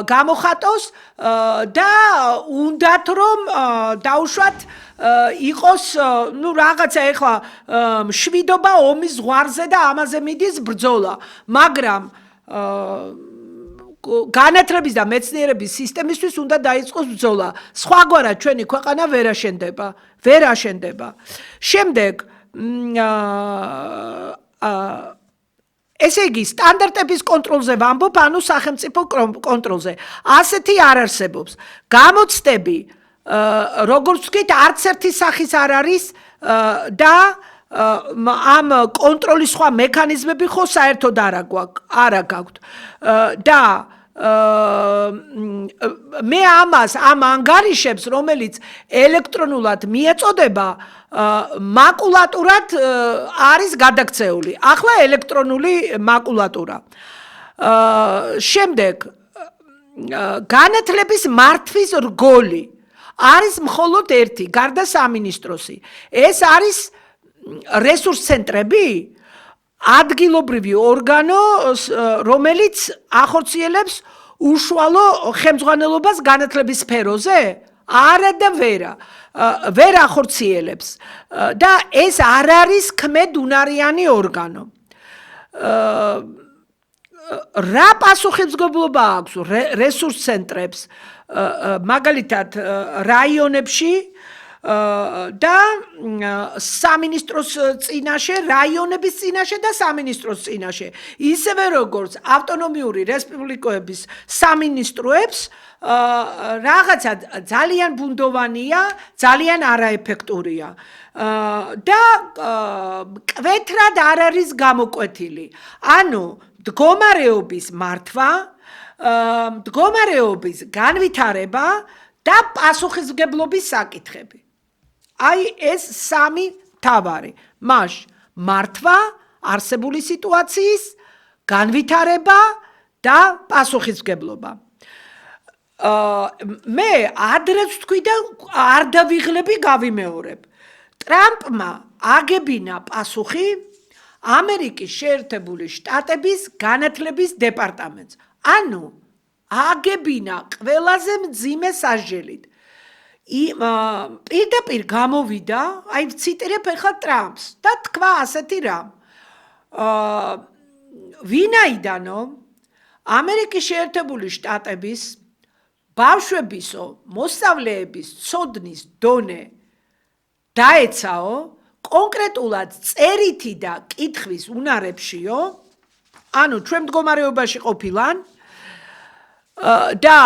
გამოხატოს და უნდათ რომ დაუშვათ იყოს რაღაცა ეხლა მშვიდობა ომის ზღვარზე და ამაზე მიდის ბრძოლა, მაგრამ განათლების და მეცნიერების სისტემისთვის უნდა დაიწყოს ბრძოლა. სხვაგვარად ჩვენი ქვეყანა ვერ აშენდება. შემდეგ ესე იგი სტანდარტების კონტროლზე ვამბობ, ანუ სახელმწიფო კონტროლზე. ასეთი არ არსებობს. გამოცდები როგორც ვთქვით, არც ერთი სახის არ არის და ამ კონტროლის სხვა მექანიზმები ხო საერთოდ არ გაქვთ. და მე ამ ანგარიშებს, რომელიც ელექტრონულად მიეწოდება, მაკულატურად არის გადაქცეული. ახლა ელექტრონული მაკულატურა. შემდეგ განათლების მართვის რგოლი არის მხოლოდ ერთი, გარდა სამინისტროსი. ეს არის რესურს ცენტრები, ადგილობრივი ორგანო, რომელიც ახორციელებს უშუალო ხელმძღვანელობას განათლების სფეროზე? არა და ვერ ახორციელებს. და ეს არ არის ქმედუნარიანი ორგანო. რა პასუხისმგებლობა აქვს რესურს ცენტრებს, მაგალითად რაიონებში და სამინისტროს წინაშე, რაიონების წინაშე და სამინისტროს წინაშე. ისევე როგორც ავტონომიური რესპუბლიკოების სამინისტროებს რაღაცა ძალიან ბუნდოვანია, ძალიან არაეფექტურია და კვეთრად არ არის გამოკვეთილი. ანუ მდგომარეობის მართვა, მდგომარეობის განვითარება და პასუხისმგებლობის საკითხები. აი ეს სამი მთავარი. მართვა, არსებული სიტუაციის, განვითარება და პასუხისმგებლობა. მე ადრეც ვთქვი და არ დავიღლები გავიმეორებ. ტრამპმა აგებინა პასუხი ამერიკის შეერთებული შტატების განათლების დეპარტამენტს. ანუ აგებინა ყველაზე მძიმე სასჯელით. პირდაპირ გამოვიდა, აი ვციტირებ ახლა ტრამპს და თქვა ასეთი რამ. ვინაიდანო ამერიკის შეერთებული შტატების ბავშვებისო მოსწავლეების ცოდნის დონე დაეცაო, კონკრეტულად წერითი და კითხვის უნარებშიო, ანუ ჩვენ მდგომარეობაში ყოფილან, და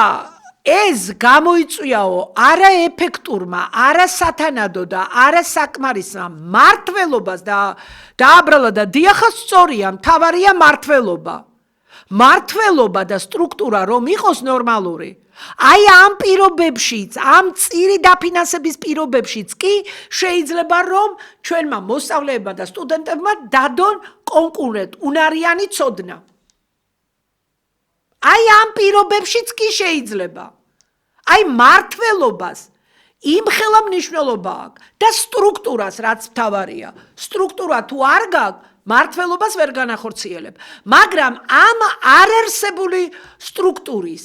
ეს გამოიწვიაო არაეფექტურმა, არასათანადო და არასაკმარისმა მართლობას და დააბრალა და დიახა სწორია, მთავარია მართლობა. მართლობა და სტრუქტურა რომ იყოს ნორმალური. აი ამ პირობებშიც, ამ წირი დაფინანსების პირობებშიც კი შეიძლება რომ ჩვენმა მოსწავლეებმა და სტუდენტებმა დადონ კონკურენტ უნარიანი ცოდნა. აი ამ პირობებშიც კი შეიძლება. აი მართლობას იმხელა მნიშვნელობა აქვს და სტრუქტურას რაც მთავარია. სტრუქტურა თუ არ გაქვს, მართლობას ვერ განახორციელებ. მაგრამ ამ არარსებული სტრუქტურის,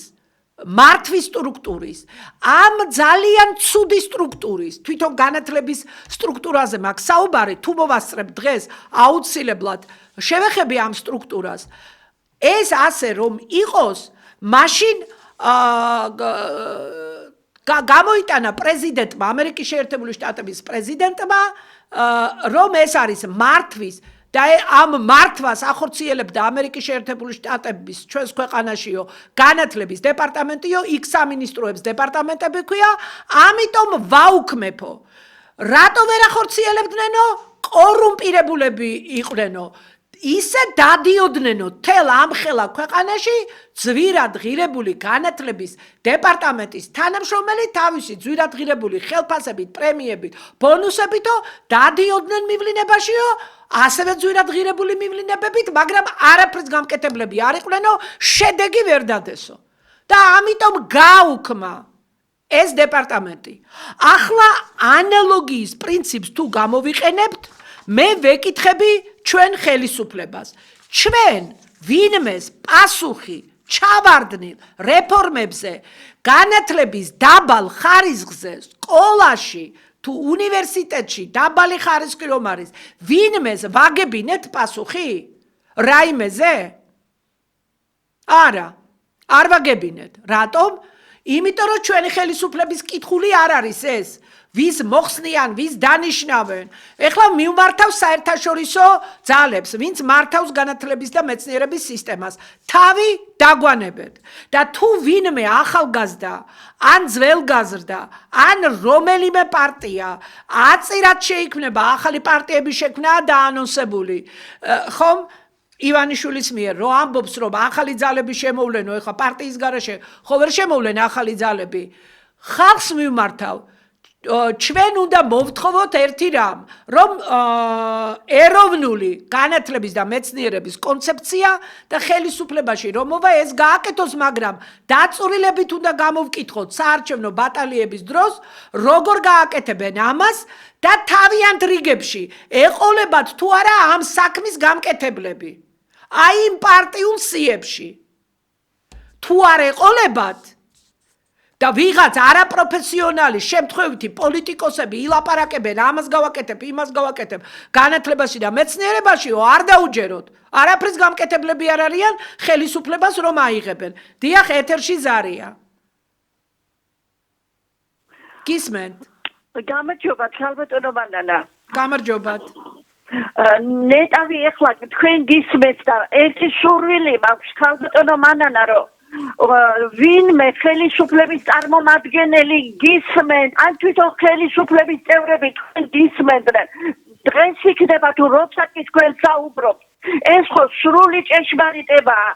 მართვის სტრუქტურის, ამ ძალიან ცუდი სტრუქტურის, თვითონ განათლების სტრუქტურაზე მაქვს საუბარი, თუ მოვასწრებ დღეს აუცილებლად შევეხები ამ სტრუქტურას. ეს ასე რომ იყოს, მაშინ გამოიტანა პრეზიდენტმა, ამერიკის შეერთებული შტატების პრეზიდენტმა, რომ ეს არის მართვის და ამ მართვას ახორციელებდა ამერიკის შეერთებული შტატების ჩვენს ქვეყანაშიო განათლების დეპარტამენტიო, იქ სამინისტროების დეპარტამენტები ქვია, ამიტომ ვაუქმებო. რატო ვერ ახორციელებდნენო? კორუმპირებულები იყვნენო. ისე დადიოდნენ თელ ამხელა ქვეყანაში ძვირად ღირებული განათლების დეპარტამენტის თანამშრომელი თავისი ძვირად ღირებული ხელფასებით, პრემიებით, ბონუსებითო დადიოდნენ მივლინებაშიო, ასევე ძვირად ღირებული მივლინებებით, მაგრამ არაფრის გამკეთებლები არ იყვნენო, შედეგი ვერ დადესო. და ამიტომ გაუქმა ეს დეპარტამენტი. ახლა ანალოგიის პრინციპს თუ გამოვიყენებთ, მე ვეკითხები ჩვენ ხელისუფლებას. ჩვენ ვინმეს პასუხი ჩავარდნილ რეფორმებზე, განათლების დაბალ ხარისხზე, სკოლაში თუ უნივერსიტეტში დაბალი ხარისხი რომ არის, ვინმეს ვაგებინეთ პასუხი? რაიმეზე? არა, არ ვაგებინეთ. რატომ? იმიტომ რომ ჩვენი ხელისუფლების კითხული არ არის ეს. ვის მოხსნიან, ვის დანიშნავენ. ეხლა მივმართავ საერთაშორისო ძალებს, ვინც მართავს განათლების და მეცნიერების სისტემას. თავი დაგვანებეთ. და თუ ვინმე ახალგაზრდა, ან ძველგაზრდა, ან რომელიმე პარტია აწირად შეიქმნება, ახალი პარტიები შექმნაა დაანონსებული. ხომ? ივანიშვილის მიერ რომ ამბობს რომ ახალი ძალები შემოვლენო, ეხლა პარტიის garaშე ხო ვერ შემოვლენ ახალი ძალები. ხალხს მივმართავ ჩვენ უნდა მოვთხოვოთ ერთი რამ, რომ ეროვნული განათლების და მეცნიერების კონცეფცია და ხელისუფლებაში რომ მოვა ეს გააკეთოს, მაგრამ დაწურილებით უნდა გამოვკითხოთ საარჩევნო ბატალიების დროს, როგორ გააკეთებენ ამას და თავიანთ რიგებში ეყოლებათ თუ არა ამ საქმის გამკეთებლები. აი იმ პარტიულ სიებში. თუ არ ეყოლებათ და ვიღაც არაპროფესიონალი შემთხვევითი პოლიტიკოსები ილაპარაკებენ, ამას გავაკეთებ, იმას გავაკეთებ, განათლებაში და მეცნიერებაშიო არ დაუჯეროთ. არაფრის გამკეთებლები არ არიან, ხელისუფლებას რომ აიღებენ. დიახ, ეთერში ზარია. გისმენთ? გამარჯობა, ქალბატონო მანანა. გამარჯობათ. ნეტავი ეხლა თქვენ გისმენთ და ერთი სურვილი მაქვს ქალბატონო მანანა, რომ ვინმე ხელისუფლების წარმომადგენელი გისმენ, ან თვითონ ხელისუფლების წევრები თქვენ გისმენდნენ, დღეს იქნება თუ როცა კი თქვენ საუბრობთ, ეს ხო სრული ჭეშმარიტებაა.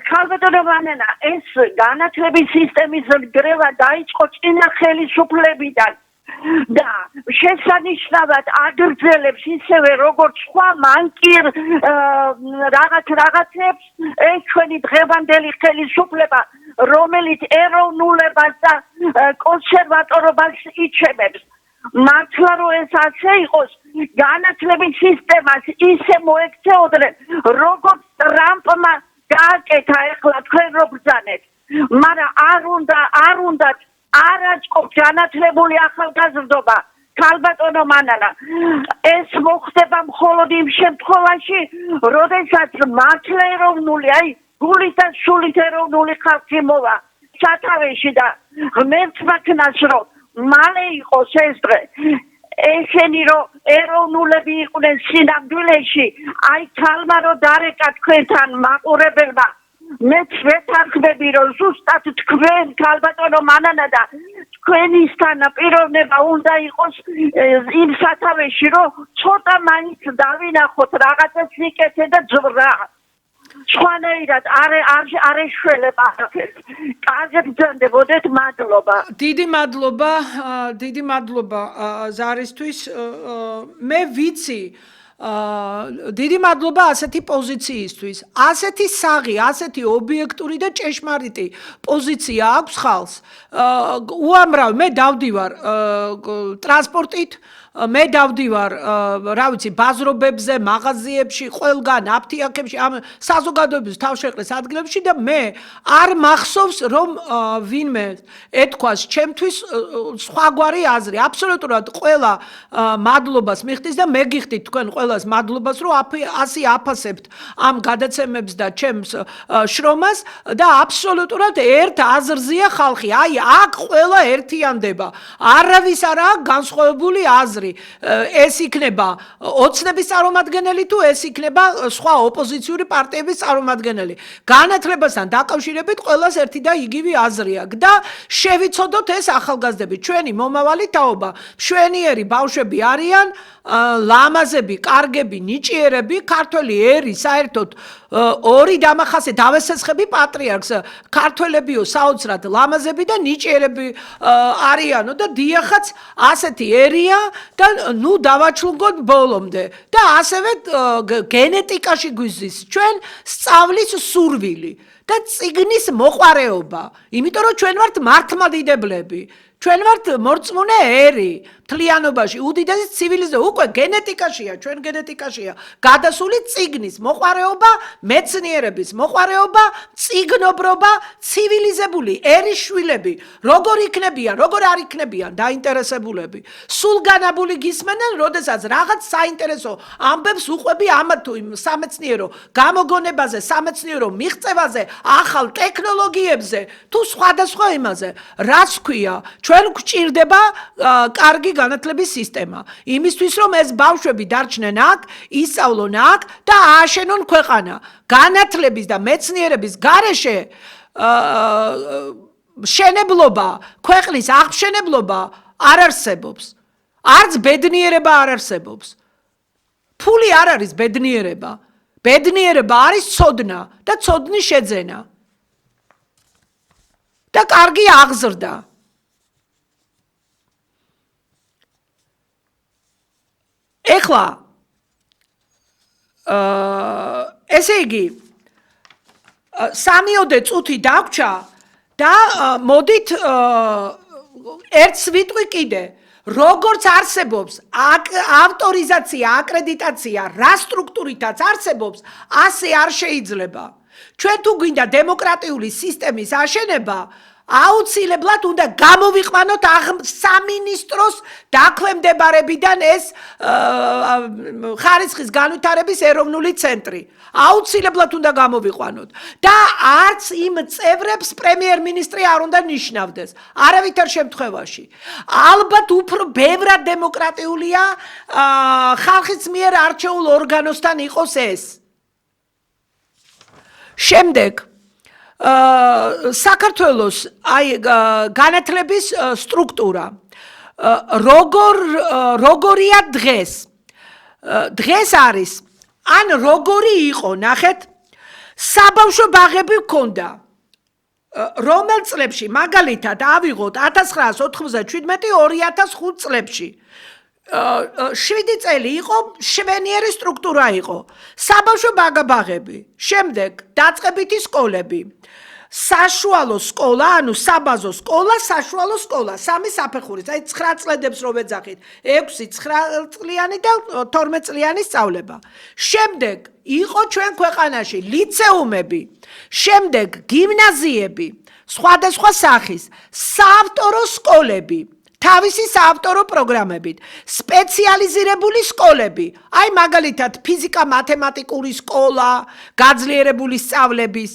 ქალბატონო მანანა, ეს განათლების სისტემის ნგრევა დაიწყო წინა ხელისუფლებიდან. და შესანიშნავად აგრძელებს ისევე როგორც სხვა მანკირ რაღაცებს ეს ჩვენი დღევანდელი ხელისუფლება, რომელიც ეროვნულებას და კონსერვატორობას იჩემებს. მართლა რომ ეს ასე იყოს, განათლების სისტემას ისე მოექცეოდნენ, როგორც ტრამპმა გააკეთა ეხლა თქვენ რო ბრძანეთ. მაგრამ არ უნდა არაწყობს განათლებული ახალგაზრდობა, ქალბატონო მანანა. ეს მოხდება მხოლოდ იმ შემთხვევაში, როდესაც მართლა ეროვნული, აი გულით და სულით ეროვნული ხალხი მოვა სათავეში და ღმერთმა ქნას, რომ მალე იყოს ეს დღე. ესენი რომ ეროვნულები იყვნენ სინამდვილეში, აი თალმა რომ დარეკა თქვენთან მაყურებელმა, მე ვეთანხმები რომ ზუსტად თქვენ ქალბატონო მანანა და თქვენისგან პიროვნება უნდა იყოს იმ სათავეში რომ ცოტა მაინც დავინახოთ რაღაცა სიკეთე და ძვრა სხვანაირად არ ეშველება კარგად ბრძანდებოდეთ მადლობა დიდი მადლობა ზარისთვის მე ვიცი დიდი მადლობა ასეთი პოზიციისთვის. ასეთი საღი, ასეთი ობიექტური და ჭეშმარიტი პოზიცია აქვს ხალხს. უამრავ მე დავდივარ ტრანსპორტით, მე დავდივარ, რა ვიცი, ბაზრობებზე, მაღაზიებში, ყველგან, აფთიაქებში, ამ საზოგადოების თავშეყრის ადგილებში და მე არ მახსოვს, რომ ვინმე ეთქვას ჩემთვის სხვაგვარი აზრი. აბსოლუტურად ყველა მადლობას მიხდის და მე გიხდით თქვენ ყველას მადლობას, რომ ასე აფასებთ ამ გადაცემებს და ჩემს შრომას და აბსოლუტურად ერთ აზრზეა ხალხი. აი, აქ ყველა ერთიანდება. არავის არ აქვს განსხვავებული აზრი. ეს იქნება ოცნების წარმომადგენელი თუ ეს იქნება სხვა ოპოზიციური პარტიების წარმომადგენელი. განათლებასთან დაკავშირებით ყველას ერთი და იგივე აზრი აქვს და შევიცოდოთ ეს ახალგაზრდები. ჩვენი მომავალი თაობა, მშვენიერი ბავშვები არიან, ლამაზები, კარგები, ნიჭიერები, ქართველი ერი საერთოდ ორი დამახასე დავესესხები პატრიარქს, ქართველებიო საოცრად ლამაზები და ნიჭიერები არიანო და დიახაც ასეთი ერია და ნუ დავაჩლუგოთ ბოლომდე და ასევე გენეტიკაში გვიზის ჩვენ სწავლის სურვილი და წიგნის მოყვარეობა, იმიტომ რომ ჩვენ ვართ მართლმადიდებლები. ჩვენ ვართ მორწმუნე ერი მთლიანობაში უდიდესი ცივილიზაცია უკვე გენეტიკაშია ჩვენ გენეტიკაშია გადასული წიგნის მოყვარეობა მეცნიერების მოყვარეობა წიგნობრობა ცივილიზებული ერის შვილები როგორ იქნებიან როგორ არ იქნებიან დაინტერესებულები სულგანაბული გისმენენ როდესაც რაღაც საინტერესო ამბებს უყვები ამა თუ იმ სამეცნიერო გამოგონებაზე სამეცნიერო მიღწევაზე ახალ ტექნოლოგიებზე თუ სხვადასხვა იმაზე რაც ქვია ჩვენ გვჭირდება კარგი განათლების სისტემა. იმისთვის რომ ეს ბავშვები დარჩნენ აქ, ისწავლონ აქ და ააშენონ ქვეყანა. განათლების და მეცნიერების გარეშე შენებლობა, ქვეყნის აღმშენებლობა არ არსებობს. არც ბედნიერება არ არსებობს. ფული არ არის ბედნიერება. ბედნიერება არის ცოდნა და ცოდნის შეძენა. და კარგი აღზრდა. ეხლა ესე იგი 3-ოდე წუთი დაგვრჩა და მოდით ერთს ვიტყვი კიდე როგორც არსებობს ავტორიზაცია აკრედიტაცია რა სტრუქტურითაც არსებობს ასე არ შეიძლება ჩვენ თუ გვინდა დემოკრატიული სისტემის აშენება აუცილებლად უნდა გამოვიყვანოთ სამინისტროს დაქვემდებარებიდან ეს ხარისხის განვითარების ეროვნული ცენტრი. აუცილებლად უნდა გამოვიყვანოთ და არც იმ წევრებს პრემიერ-მინისტრი არ უნდა ნიშნავდეს. არავითარ შემთხვევაში. ალბათ უფრო ბევრად დემოკრატიულია ხალხის მიერ არჩეულ ორგანოსთან იყოს ეს. შემდეგ საქართველოს აი განათლების სტრუქტურა როგორია დღეს დღეს არის ან როგორი იყო ნახეთ საბავშვო ბაღები გქონდა რომელ წლებში მაგალითად ავიღოთ 1997-2005 წლებში 7 წელი იყო შვენიერი სტრუქტურა იყო საბავშვო ბაღები შემდეგ დაწყებითი სკოლები საშუალო სკოლა, ანუ საბაზო სკოლა, საშუალო სკოლა, 3 საფეხურით, აი 9 წლედებს რო ვეძახით, 6, 9 წლიანი და 12 წლიანი სწავლება. შემდეგ იყო ჩვენ ქვეყანაში ლიცეუმები, შემდეგ გიმნაზიები, სხვადასხვა სახის, საავტორო სკოლები. თავისი საავტორო პროგრამებით, სპეციალიზირებული სკოლები, აი მაგალითად ფიზიკა მათემატიკური სკოლა, გაძლიერებული სწავლების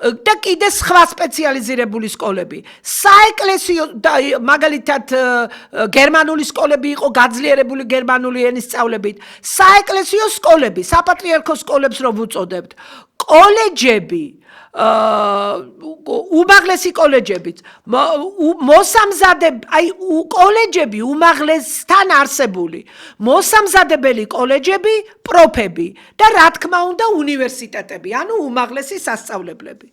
და კიდე სხვა სპეციალიზირებული სკოლები. საეკლესიო მაგალითად გერმანული სკოლები იყო გაძლიერებული გერმანული ენის სწავლებით, საეკლესიო სკოლები, საპატრიარქო სკოლებს რო ვუწოდებთ. კოლეჯები უმაღლესი კოლეჯებიც კოლეჯები უმაღლესთან არსებული მოსამზადებელი კოლეჯები პროფები და რა თქმა უნდა უნივერსიტეტები ანუ უმაღლესი სასწავლებლები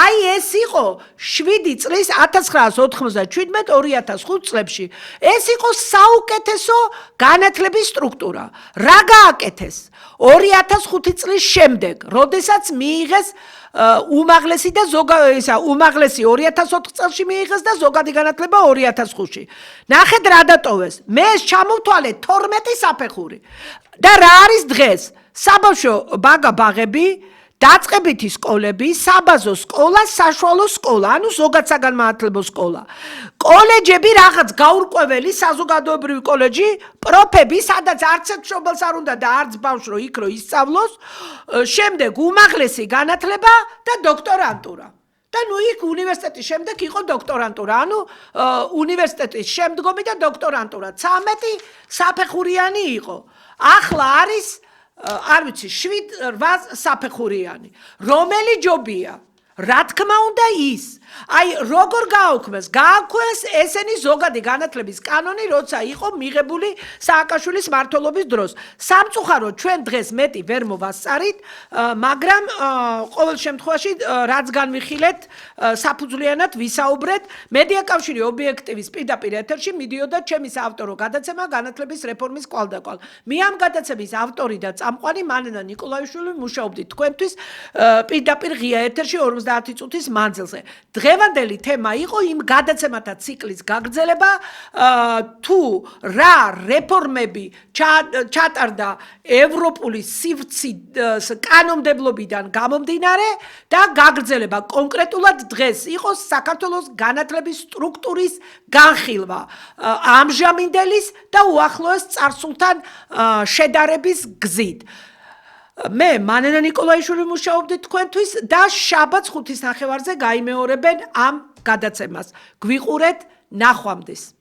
აი ეს იყო 7 წლის 1997-2005 წლებში ეს იყო საუკეთესო განათლების სტრუქტურა რა გააკეთეს 2005 წლის შემდეგ როდესაც მიიღეს უმაღლესი და უმაღლესი 2004 წელში მიიღეს და ზოგადი განათლება 2005-ში. ნახეთ რა დატოვეს. მე ჩამოვთვალე 12 საფეხური. და რა არის დღეს? საბავშვო ბაღები, დაწყებითი სკოლები, საბაზო სკოლა, საშუალო სკოლა, ანუ ზოგადსაგანმანათლებლო სკოლა. კოლეჯები რაღაც გაურკვეველი საზოგადოებრივი კოლეჯი, პროფები, სადაც არც მშობელს არ უნდა და არც ბავშვს რო იქ რო ისწავლოს, შემდეგ უმაღლესი განათლება და დოქტორანტურა. და ნუ იქ უნივერსიტეტის შემდეგ იყო დოქტორანტურა, ანუ უნივერსიტეტის შემდგომი და დოქტორანტურა 13 საფეხურიანი იყო. ახლა არის არ ვიცი 7-8 საფეხურიანი. რომელი ჯობია? რა თქმა უნდა ის. აი როგორ გააქვეს ესენი ზოგადი განათლების კანონი, როცა იყო მიღებული სააკაშვილის მმართველობის დროს. სამწუხაროდ ჩვენ დღეს მეტი ვერ მოვასწარით, მაგრამ ყოველ შემთხვევაში რაც განვიხილეთ, საფუძვლიანად ვისაუბრეთ, მედია კავშირი ობიექტივის პირდაპირ ეთერში მიდიოდა ჩემი საავტორო გადაცემა განათლების რეფორმის კვალდაკვალ. მე ამ გადაცემის ავტორი და წამყვანი მანენა ნიკოლაიშვილი მუშაობდით თქვენთვის პირდაპირ ღია ეთერში 50 წუთის მანძილზე. დღევანდელი თემა იყო იმ გადაცემათა ციკლის გაგრძელება, თუ რა რეფორმები ჩატარდა ევროპული სივრცის კანონმდებლობიდან გამომდინარე და გაგრძელება კონკრეტულად დღეს იყო საქართველოს განათლების სტრუქტურის განხილვა ამჟამინდელის და უახლოეს წარსულთან შედარების გზით. მე მანენა ნიკოლაიშვილი მუშაობდი თქვენთვის და შაბათს 5:30-ზე გაიმეორებენ ამ გადაცემას. გვიყურეთ ნახვამდის.